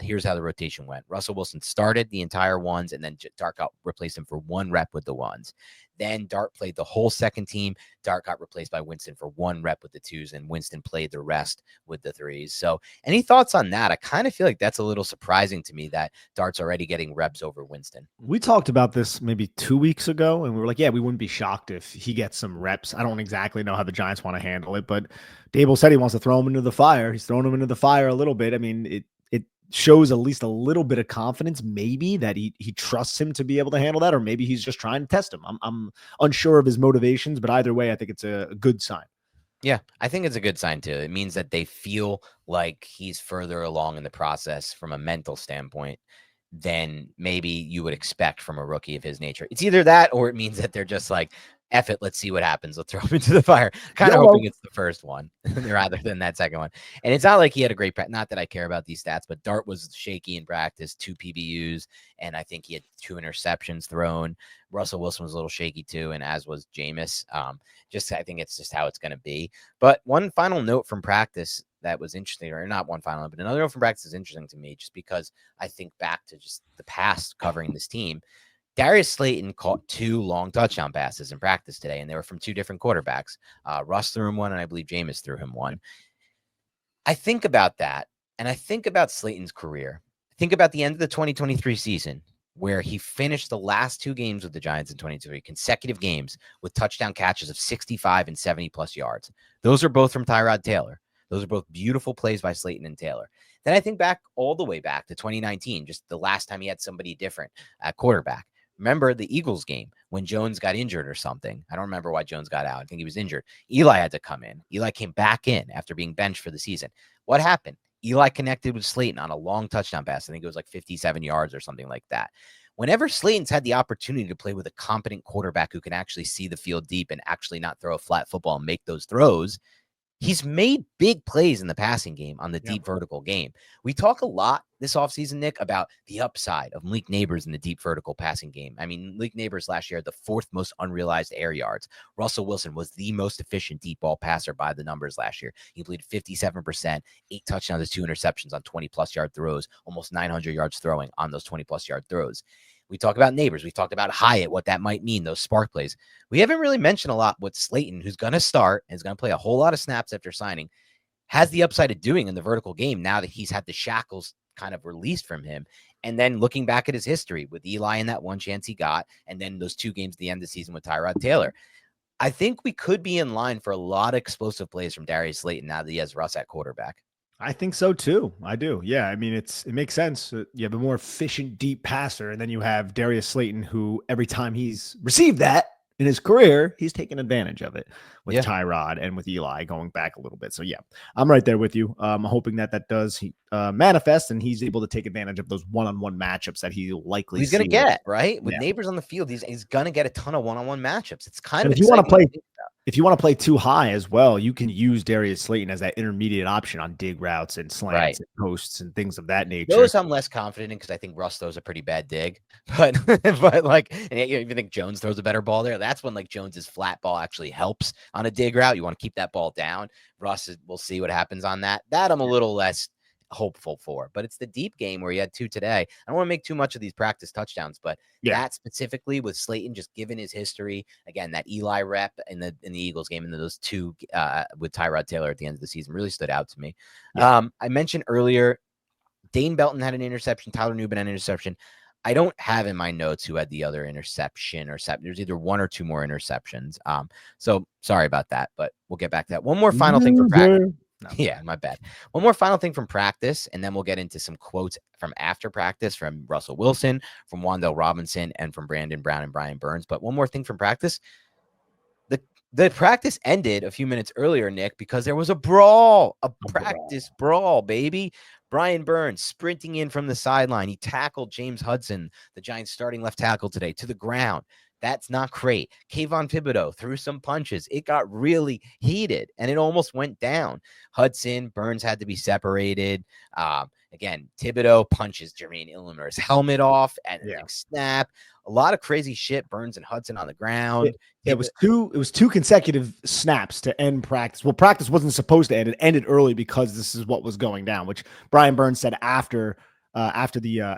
Here's how the rotation went. Russell Wilson started the entire ones, and then Dart got replaced him for one rep with the ones. Then Dart played the whole second team. Dart got replaced by Winston for one rep with the twos, and Winston played the rest with the threes. So any thoughts on that? I kind of feel like that's a little surprising to me that Dart's already getting reps over Winston. We talked about this maybe 2 weeks ago, and we were like, yeah, we wouldn't be shocked if he gets some reps. I don't exactly know how the Giants want to handle it, but Dable said he wants to throw him into the fire. He's throwing him into the fire a little bit. I mean, it shows at least a little bit of confidence, maybe that he trusts him to be able to handle that, or maybe he's just trying to test him. I'm unsure of his motivations, but either way, I think it's a good sign. Yeah, I think it's a good sign too. It means that they feel like he's further along in the process from a mental standpoint than maybe you would expect from a rookie of his nature. It's either that, or it means that they're just like, F it, let's see what happens. Let's throw him into the fire. Kind of hoping it's the first one rather than that second one. And it's not like he had a great not that I care about these stats, but Dart was shaky in practice, 2 PBUs, and I think he had 2 interceptions thrown. Russell Wilson was a little shaky too, and as was Jameis. I think it's just how it's going to be. But one final note from practice that was interesting, or not one final, but another note from practice is interesting to me just because I think back to just the past covering this team. Darius Slayton caught 2 long touchdown passes in practice today, and they were from 2 different quarterbacks. Russ threw him one, and I believe Jameis threw him one. I think about that, and I think about Slayton's career. I think about the end of the 2023 season, where he finished the last 2 games with the Giants in 2023, consecutive games with touchdown catches of 65 and 70-plus yards. Those are both from Tyrod Taylor. Those are both beautiful plays by Slayton and Taylor. Then I think back all the way back to 2019, just the last time he had somebody different at quarterback. Remember the Eagles game when Jones got injured or something? I don't remember why Jones got out. I think he was injured. Eli had to come in. Eli came back in after being benched for the season. What happened? Eli connected with Slayton on a long touchdown pass. I think it was like 57 yards or something like that. Whenever Slayton's had the opportunity to play with a competent quarterback who can actually see the field deep and actually not throw a flat football and make those throws, he's made big plays in the passing game on the deep vertical game. We talk a lot this offseason, Nick, about the upside of Malik Neighbors in the deep vertical passing game. I mean, Malik Neighbors last year had the 4th most unrealized air yards. Russell Wilson was the most efficient deep ball passer by the numbers last year. He completed 57%, 8 touchdowns, 2 interceptions on 20-plus yard throws, almost 900 yards throwing on those 20-plus yard throws. We talk about Neighbors. We talked about Hyatt, what that might mean, those spark plays. We haven't really mentioned a lot what Slayton, who's going to start and is going to play a whole lot of snaps after signing, has the upside of doing in the vertical game now that he's had the shackles kind of released from him. And then looking back at his history with Eli and that one chance he got, and then those 2 games at the end of the season with Tyrod Taylor, I think we could be in line for a lot of explosive plays from Darius Slayton now that he has Russ at quarterback. I think so too. I do. Yeah. I mean, it makes sense. You have a more efficient deep passer, and then you have Darius Slayton, who every time he's received that in his career, he's taken advantage of it with Tyrod and with Eli going back a little bit. So yeah, I'm right there with you. I'm hoping that does manifest, and he's able to take advantage of those one-on-one matchups that he's going to get, right? With Neighbors on the field, he's going to get a ton of one-on-one matchups. It's kind of if you want to play. if you want to play too high as well, you can use Darius Slayton as that intermediate option on dig routes and slants and posts and things of that nature. Those I'm less confident in because I think Russ throws a pretty bad dig, but like, and you even think Jones throws a better ball there. That's when like Jones's flat ball actually helps on a dig route. You want to keep that ball down. Russ, we'll see what happens on that. That I'm a little less hopeful for, but it's the deep game where you had 2 today. I don't want to make too much of these practice touchdowns, but that specifically with Slayton, just given his history, again, that Eli rep in the Eagles game, and those 2 with Tyrod Taylor at the end of the season really stood out to me. I mentioned earlier, Dane Belton had an interception. Tyler Newbin had an interception. I don't have in my notes who had the other interception or there's either 1 or 2 more interceptions. So sorry about that, but we'll get back to that. One more final thing for practice. No. Yeah, my bad. One more final thing from practice, and then we'll get into some quotes from after practice from Russell Wilson, from Wandale Robinson, and from Brandon Brown and Brian Burns. But one more thing from practice. The practice ended a few minutes earlier, Nick, because there was a brawl, a practice brawl, baby. Brian Burns sprinting in from the sideline. He tackled James Hudson, the Giants starting left tackle today, to the ground. That's not great. Kayvon Thibodeau threw some punches. It got really heated, and it almost went down. Hudson, Burns had to be separated. Again, Thibodeau punches Jermaine Illimer's helmet off at the next snap. A lot of crazy shit. Burns and Hudson on the ground. It was 2 consecutive snaps to end practice. Well, practice wasn't supposed to end. It ended early because this is what was going down, which Brian Burns said after the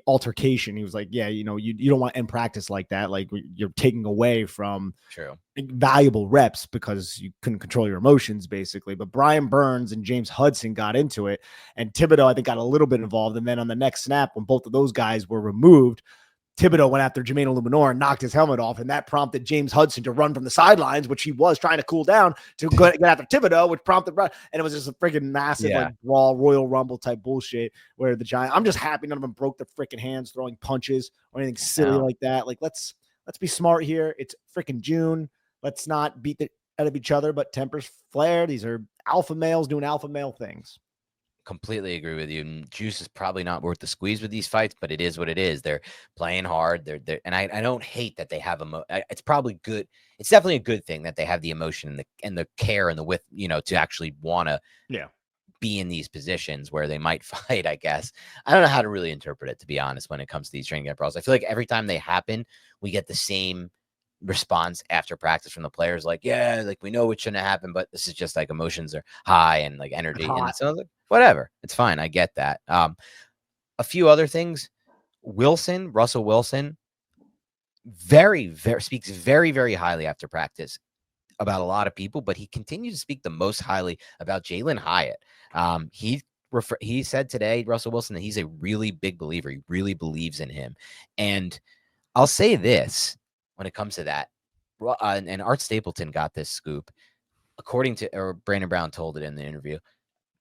altercation. He was like, yeah, you don't want to end practice like that. Like, you're taking away from valuable reps because you couldn't control your emotions, basically. But Brian Burns and James Hudson got into it, and Thibodeau, I think, got a little bit involved. And then on the next snap, when both of those guys were removed, Thibodeau went after Jermaine Illuminor and knocked his helmet off, and that prompted James Hudson to run from the sidelines, which he was trying to cool down, to get after Thibodeau, which prompted run. And it was just a freaking massive like Brawl, Royal Rumble type bullshit where the Giants, I'm just happy none of them broke their freaking hands throwing punches or anything silly like that. Like, let's be smart here. It's freaking June. Let's not beat the out of each other, but tempers flare. These are alpha males doing alpha male things. Completely agree with you. Juice is probably not worth the squeeze with these fights, but it is what it is. They're playing hard. They're and I don't hate that they have it's probably good. It's definitely a good thing that they have the emotion and the care and the width, to actually want to be in these positions where they might fight, I guess. I don't know how to really interpret it, to be honest, when it comes to these training camp brawls. I feel like every time they happen, we get the same response after practice from the players, like, yeah, like, we know it shouldn't happen, but this is just like emotions are high and like energy. And so like, whatever, it's fine. I get that. A few other things. Russell Wilson, speaks very, very highly after practice about a lot of people, but he continues to speak the most highly about Jalin Hyatt. He said today, Russell Wilson, that he's a really big believer. He really believes in him. And I'll say this when it comes to that, and Art Stapleton got this scoop, or Brandon Brown told it in the interview.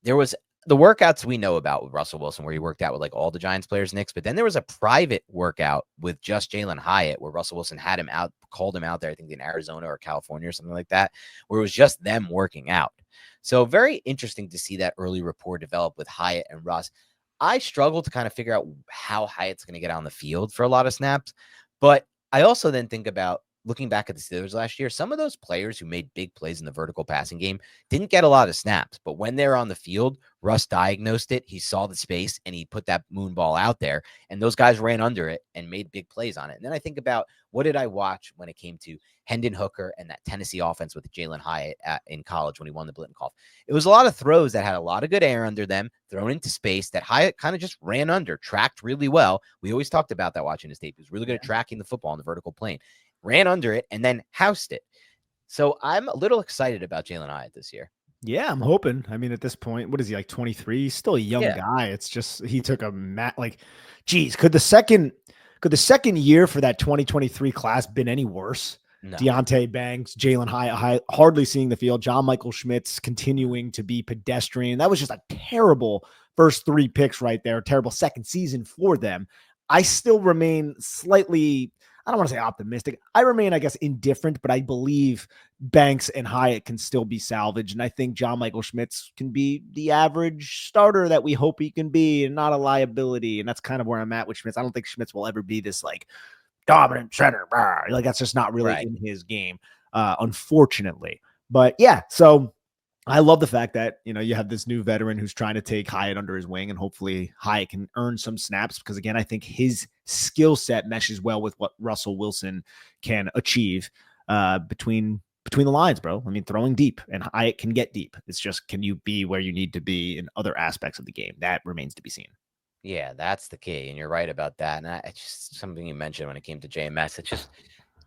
There was the workouts we know about with Russell Wilson, where he worked out with like all the Giants players, Knicks, but then there was a private workout with just Jalin Hyatt where Russell Wilson had him out, called him out there, I think in Arizona or California or something like that, where it was just them working out. So very interesting to see that early rapport develop with Hyatt and Russ. I struggle to kind of figure out how Hyatt's going to get on the field for a lot of snaps, but I also then think about looking back at the Steelers last year, some of those players who made big plays in the vertical passing game didn't get a lot of snaps, but when they're on the field, Russ diagnosed it. He saw the space and he put that moon ball out there, and those guys ran under it and made big plays on it. And then I think about, what did I watch when it came to Hendon Hooker and that Tennessee offense with Jalin Hyatt in college when he won the Biletnikoff? It was a lot of throws that had a lot of good air under them, thrown into space, that Hyatt kind of just ran under, tracked really well. We always talked about that watching his tape. He was really good at tracking the football on the vertical plane, ran under it, and then housed it. So I'm a little excited about Jalin Hyatt this year. Yeah, I'm hoping. I mean, at this point, what is he, like 23? He's still a young guy. It's just, he took geez, could the second year for that 2023 class been any worse? No. Deontay Banks, Jalin Hyatt hardly seeing the field. John Michael Schmitz continuing to be pedestrian. That was just a terrible first 3 picks right there. Terrible second season for them. I still remain slightly, I don't want to say optimistic. I remain, I guess, indifferent, but I believe Banks and Hyatt can still be salvaged. And I think John Michael Schmitz can be the average starter that we hope he can be, and not a liability. And that's kind of where I'm at with Schmitz. I don't think Schmitz will ever be this like dominant center. Like, that's just not really in his game. unfortunately. But yeah, so I love the fact that, you have this new veteran who's trying to take Hyatt under his wing, and hopefully Hyatt can earn some snaps because, again, I think his skill set meshes well with what Russell Wilson can achieve between the lines, bro. I mean, throwing deep, and Hyatt can get deep. It's just, can you be where you need to be in other aspects of the game? That remains to be seen. Yeah, that's the key, and you're right about that. And it's just something you mentioned when it came to JMS.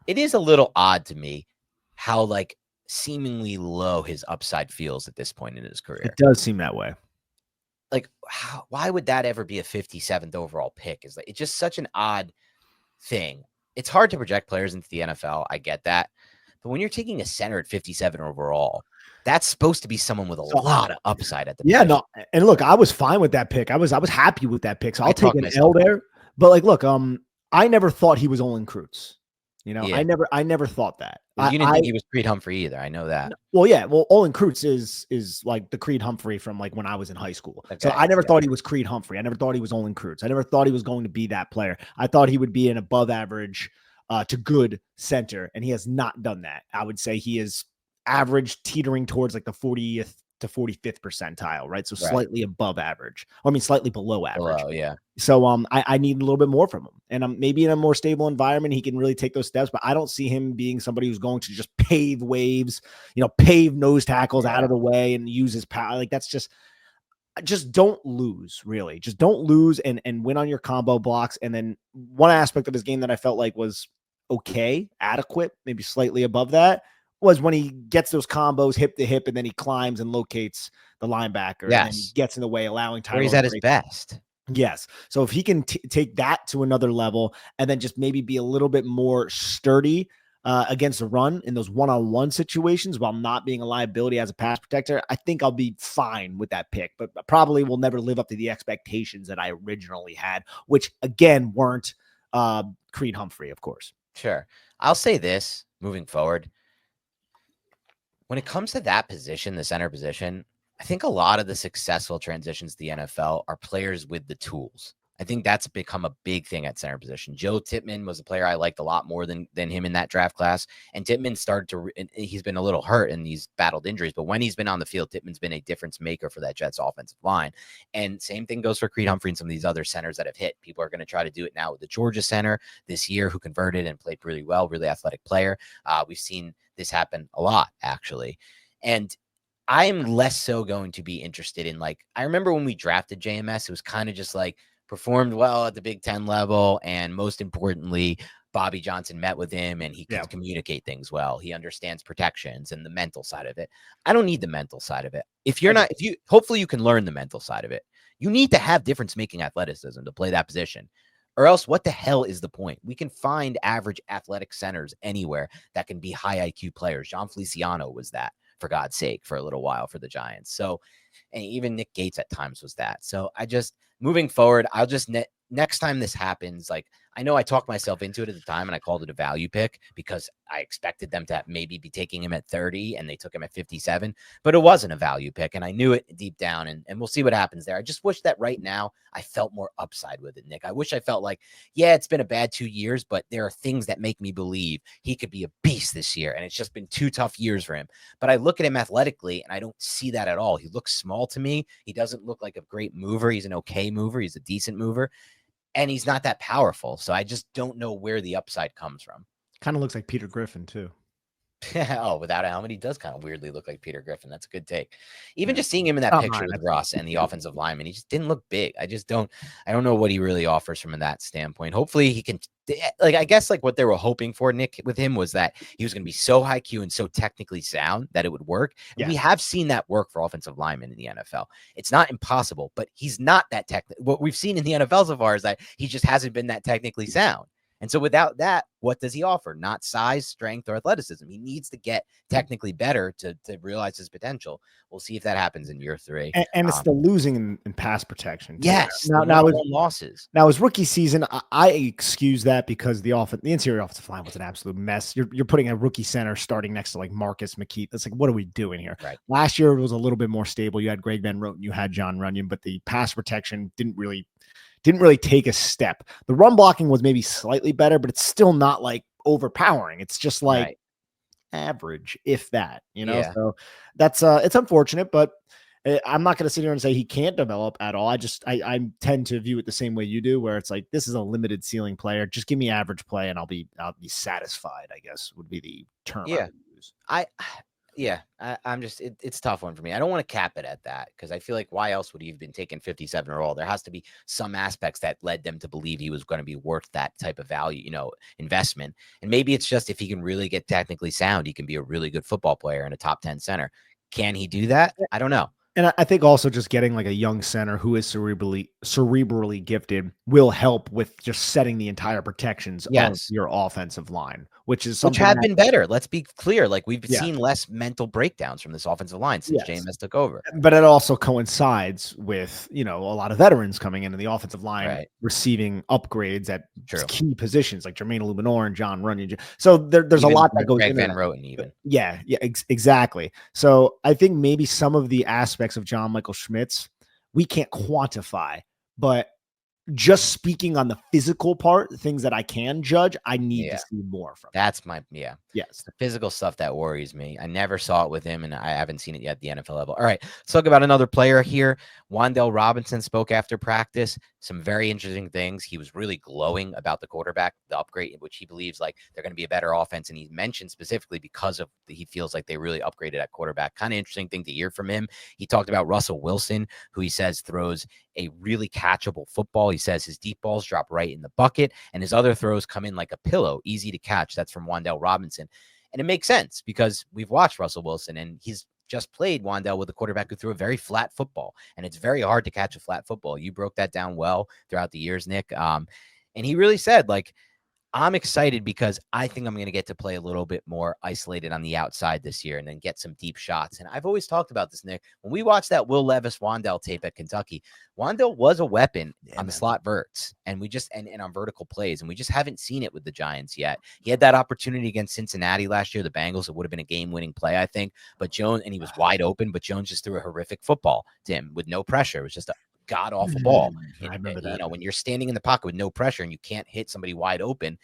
It is a little odd to me how seemingly low his upside feels at this point in his career. It does seem that way. Why would that ever be a 57th overall pick? It's just such an odd thing. It's hard to project players into the NFL. I get that. But when you're taking a center at 57 overall, that's supposed to be someone with a lot of upside at the position. No. And look, I was fine with that pick. I was happy with that pick. So I'll take an L there. But look, I never thought he was Olin Kreutz. I never thought that. Well, you didn't think he was Creed Humphrey either. I know that. Well, yeah. Well, Olin Kreutz is like the Creed Humphrey from when I was in high school. Okay, so I never thought he was Creed Humphrey. I never thought he was Olin Kreutz. I never thought he was going to be that player. I thought he would be an above average to good center, and he has not done that. I would say he is average, teetering towards the 40th to 45th percentile, right? So slightly above average. Slightly below average. Yeah. So I need a little bit more from him. And maybe in a more stable environment, he can really take those steps, but I don't see him being somebody who's going to just pave waves, pave nose tackles out of the way and use his power. That's just don't lose, really. Just don't lose and win on your combo blocks. And then one aspect of his game that I felt like was okay, adequate, maybe slightly above that, was when he gets those combos hip to hip and then he climbs and locates the linebacker and gets in the way, allowing time. Where he's at his best. Yes. So if he can take that to another level and then just maybe be a little bit more sturdy against the run in those one-on-one situations while not being a liability as a pass protector, I think I'll be fine with that pick, but probably will never live up to the expectations that I originally had, which again weren't Creed Humphrey, of course. Sure. I'll say this moving forward. When it comes to that position, the center position, I think a lot of the successful transitions to the NFL are players with the tools. I think that's become a big thing at center position. Joe Tippmann was a player I liked a lot more than him in that draft class. And Tippmann he's been a little hurt and he's battled injuries, but when he's been on the field, Tippmann's been a difference maker for that Jets offensive line. And same thing goes for Creed Humphrey and some of these other centers that have hit. People are going to try to do it now with the Georgia center this year, who converted and played really well, really athletic player. We've seen this happen a lot, actually. And I am less so going to be interested in I remember when we drafted JMS, it was kind of just performed well at the Big Ten level. And most importantly, Bobby Johnson met with him and he can communicate things well. He understands protections and the mental side of it. I don't need the mental side of it. Hopefully you can learn the mental side of it. You need to have difference making athleticism to play that position. Or else what the hell is the point? We can find average athletic centers anywhere that can be high IQ players. John Feliciano was that, for God's sake, for a little while for the Giants. So, and even Nick Gates at times was that. So moving forward, I'll just next time this happens, I know I talked myself into it at the time and I called it a value pick because I expected them to maybe be taking him at 30 and they took him at 57, but it wasn't a value pick and I knew it deep down and we'll see what happens there. I just wish that right now I felt more upside with it, Nick. I wish I felt it's been a bad 2 years, but there are things that make me believe he could be a beast this year. And it's just been 2 tough years for him. But I look at him athletically and I don't see that at all. He looks small to me. He doesn't look like a great mover. He's an okay mover. He's a decent mover. And he's not that powerful. So I just don't know where the upside comes from. Kind of looks like Peter Griffin, too. Oh, without a helmet, he does kind of weirdly look like Peter Griffin. That's a good take. Even just seeing him in that picture with Ross and the offensive lineman, he just didn't look big. I don't know what he really offers from that standpoint. Hopefully he can, I guess what they were hoping for, Nick, with him was that he was going to be so high Q and so technically sound that it would work. Yeah. We have seen that work for offensive linemen in the NFL. It's not impossible, but he's not that technical. What we've seen in the NFL so far is that he just hasn't been that technically sound. And so without that, what does he offer? Not size, strength, or athleticism. He needs to get technically better to realize his potential. We'll see if that happens in year 3. And it's the losing in pass protection. Yes. Now with losses. Now his rookie season, I excuse that because the interior offensive line was an absolute mess. You're putting a rookie center starting next to Marcus McKee. That's what are we doing here? Right. Last year it was a little bit more stable. You had Greg Van Roten, you had John Runyon, but the pass protection didn't really take a step. The run blocking was maybe slightly better, but it's still not overpowering. It's just average, if that, so that's it's unfortunate, but I'm not going to sit here and say he can't develop at all. I tend to view it the same way you do, where it's like, this is a limited ceiling player. Just give me average play and I'll be satisfied, I guess would be the term I would use. I'm just, it's a tough one for me. I don't want to cap it at that because I feel like why else would he have been taken 57 or all? There has to be some aspects that led them to believe he was going to be worth that type of value, investment. And maybe it's just if he can really get technically sound, he can be a really good football player and a top 10 center. Can he do that? I don't know. And I think also just getting like a young center who is cerebrally gifted will help with just setting the entire protections of your offensive line, which have been better. Let's be clear. Like we've seen less mental breakdowns from this offensive line since JMS took over. But it also coincides with, a lot of veterans coming into the offensive line, receiving upgrades at key positions like Jermaine Illuminor and John Runyon. So there's a lot that goes into Van Roten even. Exactly. So I think maybe some of the aspects of John Michael Schmitz we can't quantify, but just speaking on the physical part, things that I can judge, I need to see more from. That's my Yes, the physical stuff that worries me. I never saw it with him, and I haven't seen it yet at the NFL level. All right, let's talk about another player here. Wandale Robinson spoke after practice. Some very interesting things. He was really glowing about the quarterback, the upgrade, in which he believes like they're going to be a better offense, and he mentioned specifically because of he feels like they really upgraded at quarterback. Kind of interesting thing to hear from him. He talked about Russell Wilson, who he says throws a really catchable football. He says his deep balls drop right in the bucket, and his other throws come in like a pillow, easy to catch. That's from Wan'Dale Robinson. And it makes sense because we've watched Russell Wilson, and he's just played Wan'Dale with a quarterback who threw a very flat football, and it's very hard to catch a flat football. You broke that down well throughout the years, Nick. And he really said, like, I'm excited because I think I'm going to get to play a little bit more isolated on the outside this year and then get some deep shots. And I've always talked about this, Nick. When we watched that Will Levis Wan'Dale tape at Kentucky, Wan'Dale was a weapon on the slot verts and we just and on vertical plays, and we just haven't seen it with the Giants yet. He had that opportunity against Cincinnati last year, the Bengals. It would have been a game-winning play, I think. But Jones, and he was wide open, but Jones just threw a horrific football to him with no pressure. It was just a god-awful ball. I remember that. When you're standing in the pocket with no pressure and you can't hit somebody wide open,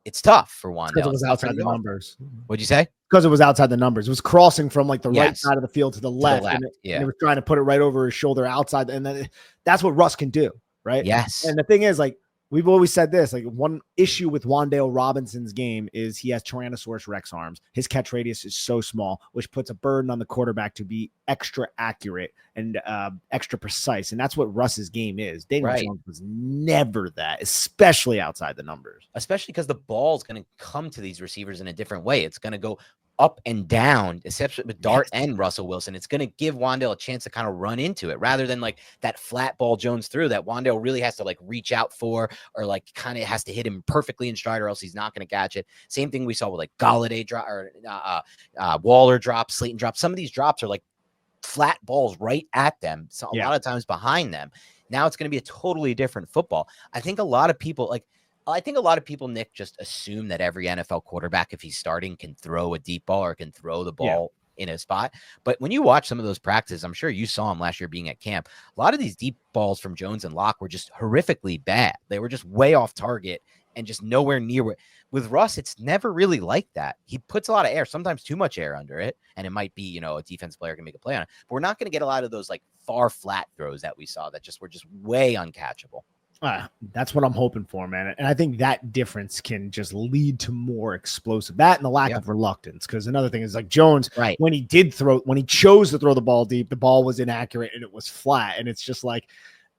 it's tough for Wan'Dale. Because it was outside the numbers. What'd you say? Because it was outside the numbers. It was crossing from like the right side of the field to the left. And it was trying to put it right over his shoulder outside. And then that's what Russ can do, right? Yes. And the thing is, like, we've always said this, like one issue with Wan'Dale Robinson's game is he has Tyrannosaurus Rex arms. His catch radius is so small, which puts a burden on the quarterback to be extra accurate and extra precise. And that's what Russ's game is. Daniel Jones was never that, especially outside the numbers. Especially because the ball is going to come to these receivers in a different way. It's going to go up and down, especially with Dart and Russell Wilson. It's going to give Wan'Dale a chance to kind of run into it rather than like that flat ball Jones threw that Wan'Dale really has to like reach out for, or like kind of has to hit him perfectly in stride or else he's not going to catch it. Same thing we saw with like Galladay drop or Waller drop, Slayton drop. Some of these drops are like flat balls right at them. So a lot of times behind them. Now it's going to be a totally different football. I think a lot of people, Nick, just assume that every NFL quarterback, if he's starting, can throw a deep ball or can throw the ball in a spot. But when you watch some of those practices, I'm sure you saw him last year being at camp. A lot of these deep balls from Jones and Locke were just horrifically bad. They were just way off target and just nowhere near where. With Russ, it's never really like that. He puts a lot of air, sometimes too much air under it, and it might be, a defense player can make a play on it. But we're not going to get a lot of those like far flat throws that we saw that were just way uncatchable. That's what I'm hoping for, man. And I think that difference can just lead to more explosive. That and the lack of reluctance. Because another thing is like Jones, when he chose to throw the ball deep, the ball was inaccurate and it was flat. And it's just like,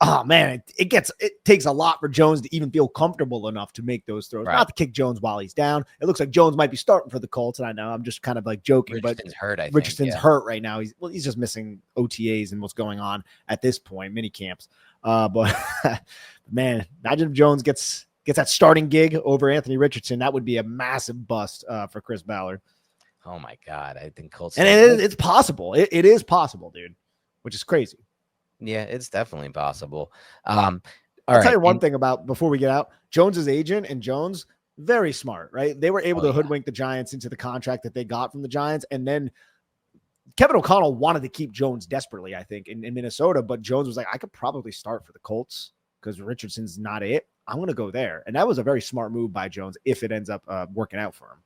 oh man, it takes a lot for Jones to even feel comfortable enough to make those throws. Not to kick Jones while he's down. It looks like Jones might be starting for the Colts, and I know I'm just kind of like joking, Richardson's hurt. Richardson's hurt right now. He's just missing OTAs and what's going on at this point, mini camps. But man, imagine if Jones gets that starting gig over Anthony Richardson. That would be a massive bust for Chris Ballard. Oh my God, I think Colts. And it's possible. It is possible, dude, which is crazy. Yeah, it's definitely possible. I'll tell you one thing about before we get out. Jones's agent and Jones, very smart, right? They were able to hoodwink the Giants into the contract that they got from the Giants. And then Kevin O'Connell wanted to keep Jones desperately, I think, in Minnesota. But Jones was like, I could probably start for the Colts because Richardson's not it. I'm going to go there. And that was a very smart move by Jones if it ends up working out for him.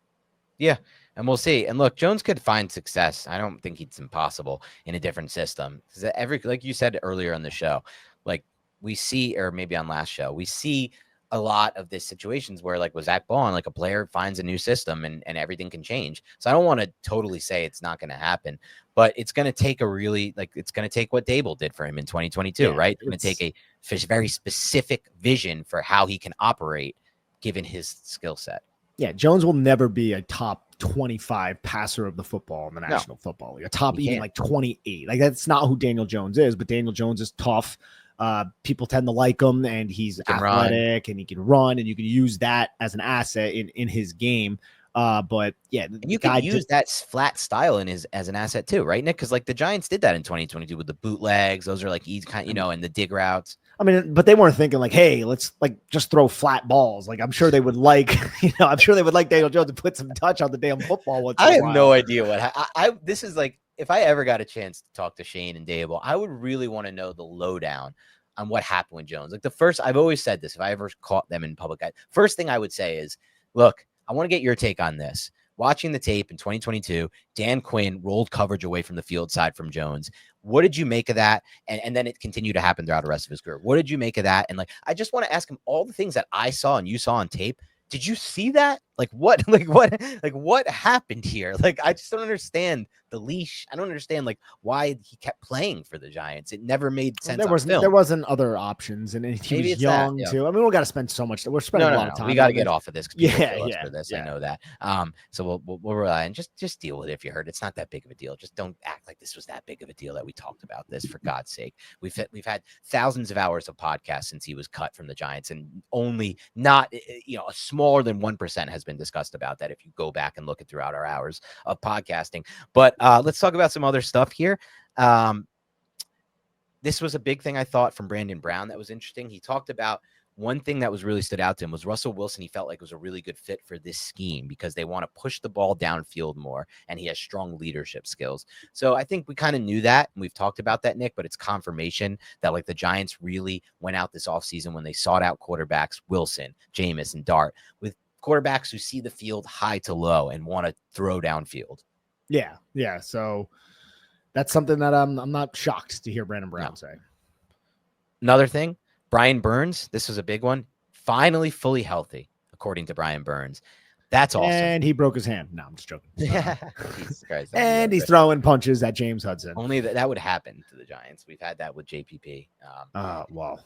Yeah, and we'll see. And look, Jones could find success. I don't think it's impossible in a different system. Because like you said earlier on the show, like we see, or maybe on last show, we see a lot of these situations where, like, was Zach Ball, like a player finds a new system and everything can change. So I don't want to totally say it's not going to happen, but it's going to take it's going to take what Dable did for him in 2022, right? It's going to take a very specific vision for how he can operate given his skill set. Yeah, Jones will never be a top 25 passer of the football in the National Football League. A top even like 28. Like, that's not who Daniel Jones is, but Daniel Jones is tough. People tend to like him, and he's athletic and he can run, and you can use that as an asset in his game. But yeah, and you can use that flat style as an asset too, right, Nick? Because like the Giants did that in 2022 with the bootlegs. Those are like easy kind, and the dig routes. I mean, but they weren't thinking like, hey, let's like just throw flat balls. Like, I'm sure they would like, I'm sure they would like Daniel Jones to put some touch on the damn football once in a while. I have no idea what this is like. If I ever got a chance to talk to Shane and Dable, I would really want to know the lowdown on what happened with Jones. Like I've always said this, if I ever caught them in public, first thing I would say is, look, I want to get your take on this. Watching the tape in 2022, Dan Quinn rolled coverage away from the field side from Jones. What did you make of that? And then it continued to happen throughout the rest of his career. What did you make of that? And like, I just want to ask him all the things that I saw and you saw on tape. Did you see that? What happened here? Like, I just don't understand the leash. I don't understand why he kept playing for the Giants. It never made sense. There wasn't other options, and he was young too. I mean, we got to spend so much. We're spending a lot of time. We got to get off of this. For this. I know that. So we'll rely and just deal with it. If you heard, it's not that big of a deal. Just don't act like this was that big of a deal that we talked about this. For God's sake, we've had thousands of hours of podcasts since he was cut from the Giants, and only not a smaller than 1% has been discussed about that if you go back and look at throughout our hours of podcasting. But let's talk about some other stuff here. This was a big thing I thought from Brandon Brown that was interesting. He talked about one thing that was really stood out to him was Russell Wilson. He felt like was a really good fit for this scheme because they want to push the ball downfield more, and he has strong leadership skills. So I think we kind of knew that, and we've talked about that, Nick, but it's confirmation that like the Giants really went out this offseason when they sought out quarterbacks, Wilson, JMS, and Dart, with quarterbacks who see the field high to low and want to throw downfield. Yeah. So that's something that I'm not shocked to hear Brandon Brown say. Another thing, Brian Burns, this was a big one, finally fully healthy, according to Brian Burns. That's awesome. And he broke his hand. No, I'm just joking. Jesus Christ, and he's throwing punches at James Hudson. Only that would happen to the Giants. We've had that with JPP. Well,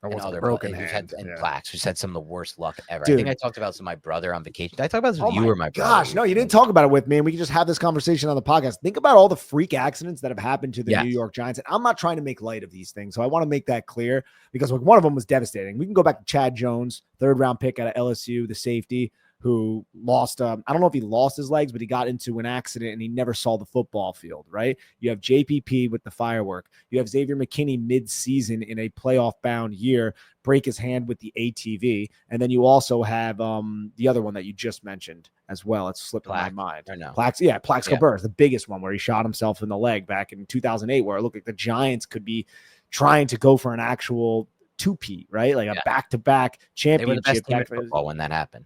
and other broken hands and plaques. Who's had some of the worst luck ever. Dude. I think I talked about this with my brother on vacation. Did I talk about this with you or my brother? Gosh, no, you didn't talk about it with me. And we can just have this conversation on the podcast. Think about all the freak accidents that have happened to the New York Giants. And I'm not trying to make light of these things. So I want to make that clear because one of them was devastating. We can go back to Chad Jones, 3rd round pick out of LSU, the safety, who lost, I don't know if he lost his legs, but he got into an accident and he never saw the football field, right? You have JPP with the firework. You have Xavier McKinney mid-season in a playoff-bound year, break his hand with the ATV. And then you also have the other one that you just mentioned as well. It's slipped my mind. Plaxico Burress, the biggest one where he shot himself in the leg back in 2008, where it looked like the Giants could be trying to go for an actual two-peat, right? Like a back-to-back championship. They were the best team in football when that happened.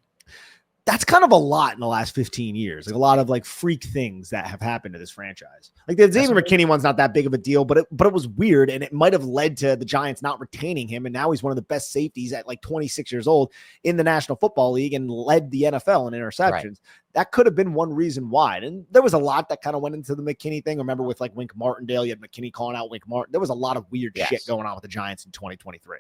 That's kind of a lot in the last 15 years. Like a lot of like freak things that have happened to this franchise. Like the Xavier McKinney one's not that big of a deal, but it was weird, and it might have led to the Giants not retaining him. And now he's one of the best safeties at like 26 years old in the National Football League and led the NFL in interceptions. Right. That could have been one reason why. And there was a lot that kind of went into the McKinney thing. Remember with like Wink Martindale, you had McKinney calling out Wink Martin. There was a lot of weird shit going on with the Giants in 2023.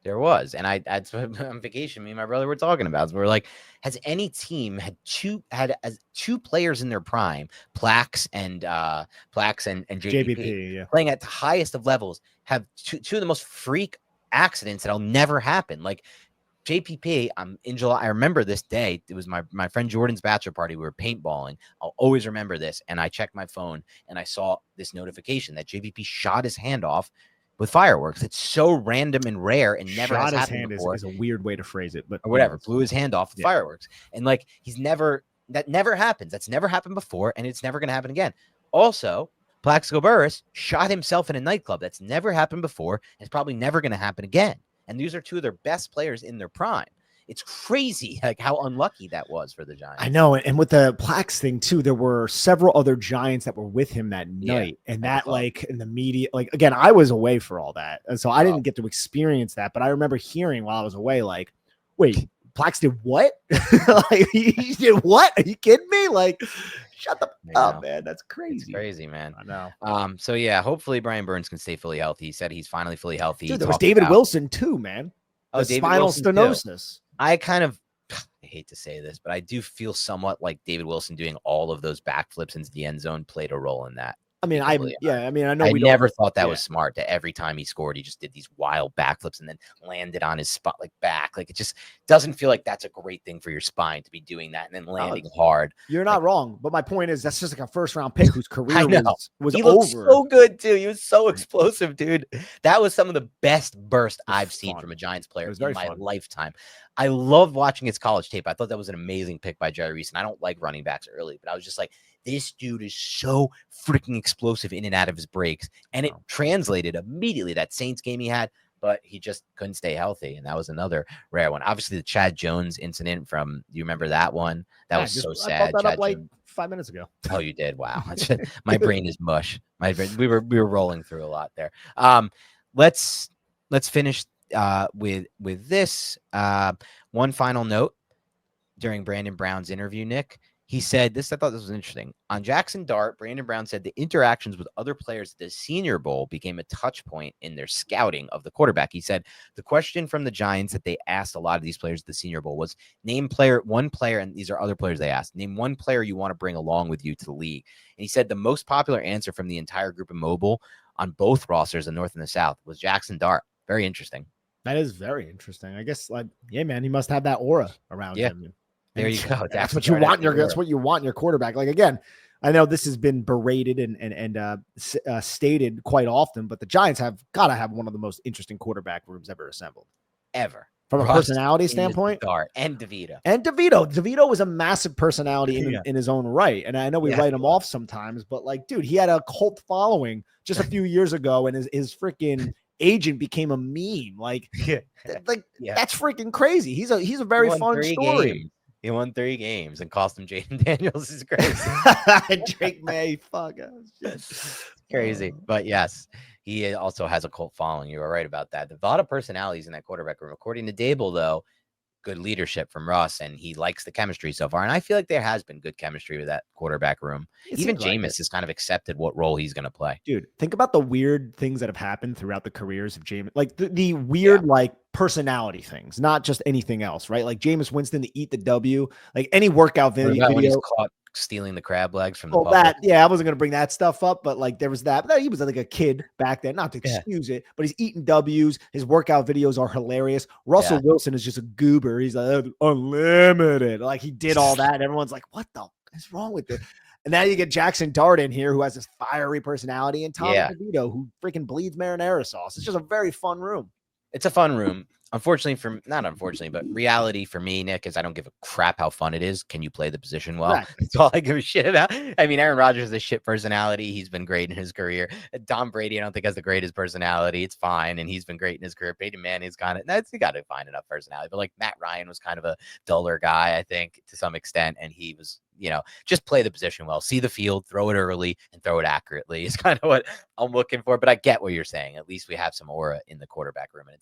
There was, and I on vacation, me and my brother were talking about. So we're like, has any team had two players in their prime, Plax and JPP playing at the highest of levels, have two of the most freak accidents that'll never happen? Like JPP, in July, I remember this day. It was my friend Jordan's bachelor party. We were paintballing. I'll always remember this. And I checked my phone and I saw this notification that JPP shot his hand off with fireworks. It's so random and rare and never has happened before. Is a weird way to phrase it, but or whatever. Blew his hand off with fireworks. And like that never happens. That's never happened before, and it's never going to happen again. Also, Plaxico Burress shot himself in a nightclub. That's never happened before, and it's probably never going to happen again. And these are two of their best players in their prime. It's crazy like how unlucky that was for the Giants. I know. And with the Plax thing too, there were several other Giants that were with him that night. And that like in the media, like again, I was away for all that. And so I didn't get to experience that. But I remember hearing while I was away, like, wait, Plax did what? Like he did what? Are you kidding me? Like, shut the up, man. That's crazy. It's crazy, man. I know. So yeah, hopefully Brian Burns can stay fully healthy. He said he's finally fully healthy. Dude, there was David Wilson too, man. The spinal stenosis. I kind of I hate to say this, but I do feel somewhat like David Wilson doing all of those backflips into the end zone played a role in that. I mean, I know I never thought that was smart that every time he scored, he just did these wild backflips and then landed on his spot like back. Like it just doesn't feel like that's a great thing for your spine to be doing that and then landing hard. You're not wrong, but my point is that's just like a first round pick whose career was he over. Looked so good too. He was so explosive, dude. That was some of the best burst I've seen from a Giants player in my lifetime. I love watching his college tape. I thought that was an amazing pick by Jerry Reese, and I don't like running backs early, but I was just like, this dude is so freaking explosive in and out of his breaks. And it translated immediately that Saints game he had, but he just couldn't stay healthy. And that was another rare one. Obviously, the Chad Jones incident from, you remember that one? That was so sad. I brought that up like 5 minutes ago. Oh, you did? Wow. My brain is mush. We were rolling through a lot there. Let's finish with this. One final note during Brandon Brown's interview, Nick. He said this. I thought this was interesting. On Jaxson Dart, Brandon Brown said the interactions with other players at the Senior Bowl became a touch point in their scouting of the quarterback. He said the question from the Giants that they asked a lot of these players at the Senior Bowl was one player, and these are other players they asked, name one player you want to bring along with you to the league. And he said the most popular answer from the entire group of mobile on both rosters, the North and the South, was Jaxson Dart. Very interesting. That is very interesting. I guess, like, yeah, man, he must have that aura around him. There you go. That's what you want. That's what you want in your quarterback. Like, again, I know this has been berated and stated quite often, but the Giants have got to have one of the most interesting quarterback rooms ever assembled. Ever. From a personality standpoint. And DeVito. DeVito was a massive personality in his own right. And I know we write him off sometimes, but like, dude, he had a cult following just a few years ago, and his freaking agent became a meme. Like, that's freaking crazy. He's a very fun story. He won 3 games and cost him Jaden Daniels. Is crazy. Drake May, fuck. Crazy. But yes, he also has a cult following. You were right about that. There's a lot of personalities in that quarterback room. According to Dable, though, good leadership from Russ, and he likes the chemistry so far. And I feel like there has been good chemistry with that quarterback room. Even Jameis has kind of accepted what role he's going to play. Dude, think about the weird things that have happened throughout the careers of Jameis. Like the weird, like, personality things, not just anything else, right? Like Jameis Winston to eat the W, like any workout video. When he's caught stealing the crab legs from the public. I wasn't going to bring that stuff up, but like there was that. But he was like a kid back then, not to excuse it, but he's eating W's. His workout videos are hilarious. Russell Wilson is just a goober. He's like unlimited. Like he did all that. And everyone's like, what the is wrong with this? And now you get Jaxson Dart in here who has this fiery personality, and Tommy DeVito who freaking bleeds marinara sauce. It's just a very fun room. It's a fun room. Not unfortunately, but reality for me, Nick, is I don't give a crap how fun it is. Can you play the position well? Right. That's all I give a shit about. I mean, Aaron Rodgers has a shit personality. He's been great in his career. Tom Brady, I don't think has the greatest personality. It's fine, and he's been great in his career. Peyton Manning's kind of, he got to find enough personality. But like Matt Ryan was kind of a duller guy, I think, to some extent, and he was, just play the position well, see the field, throw it early, and throw it accurately is kind of what I'm looking for. But I get what you're saying. At least we have some aura in the quarterback room, and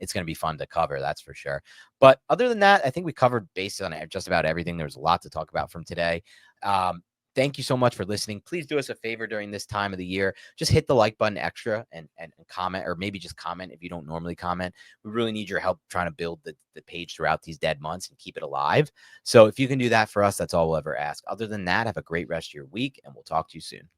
it's going to be fun to cover, that's for sure. But other than that, I think we covered based on just about everything. There was a lot to talk about from today. Thank you so much for listening. Please do us a favor during this time of the year. Just hit the like button extra and comment, or maybe just comment if you don't normally comment. We really need your help trying to build the page throughout these dead months and keep it alive. So if you can do that for us, that's all we'll ever ask. Other than that, have a great rest of your week, and we'll talk to you soon.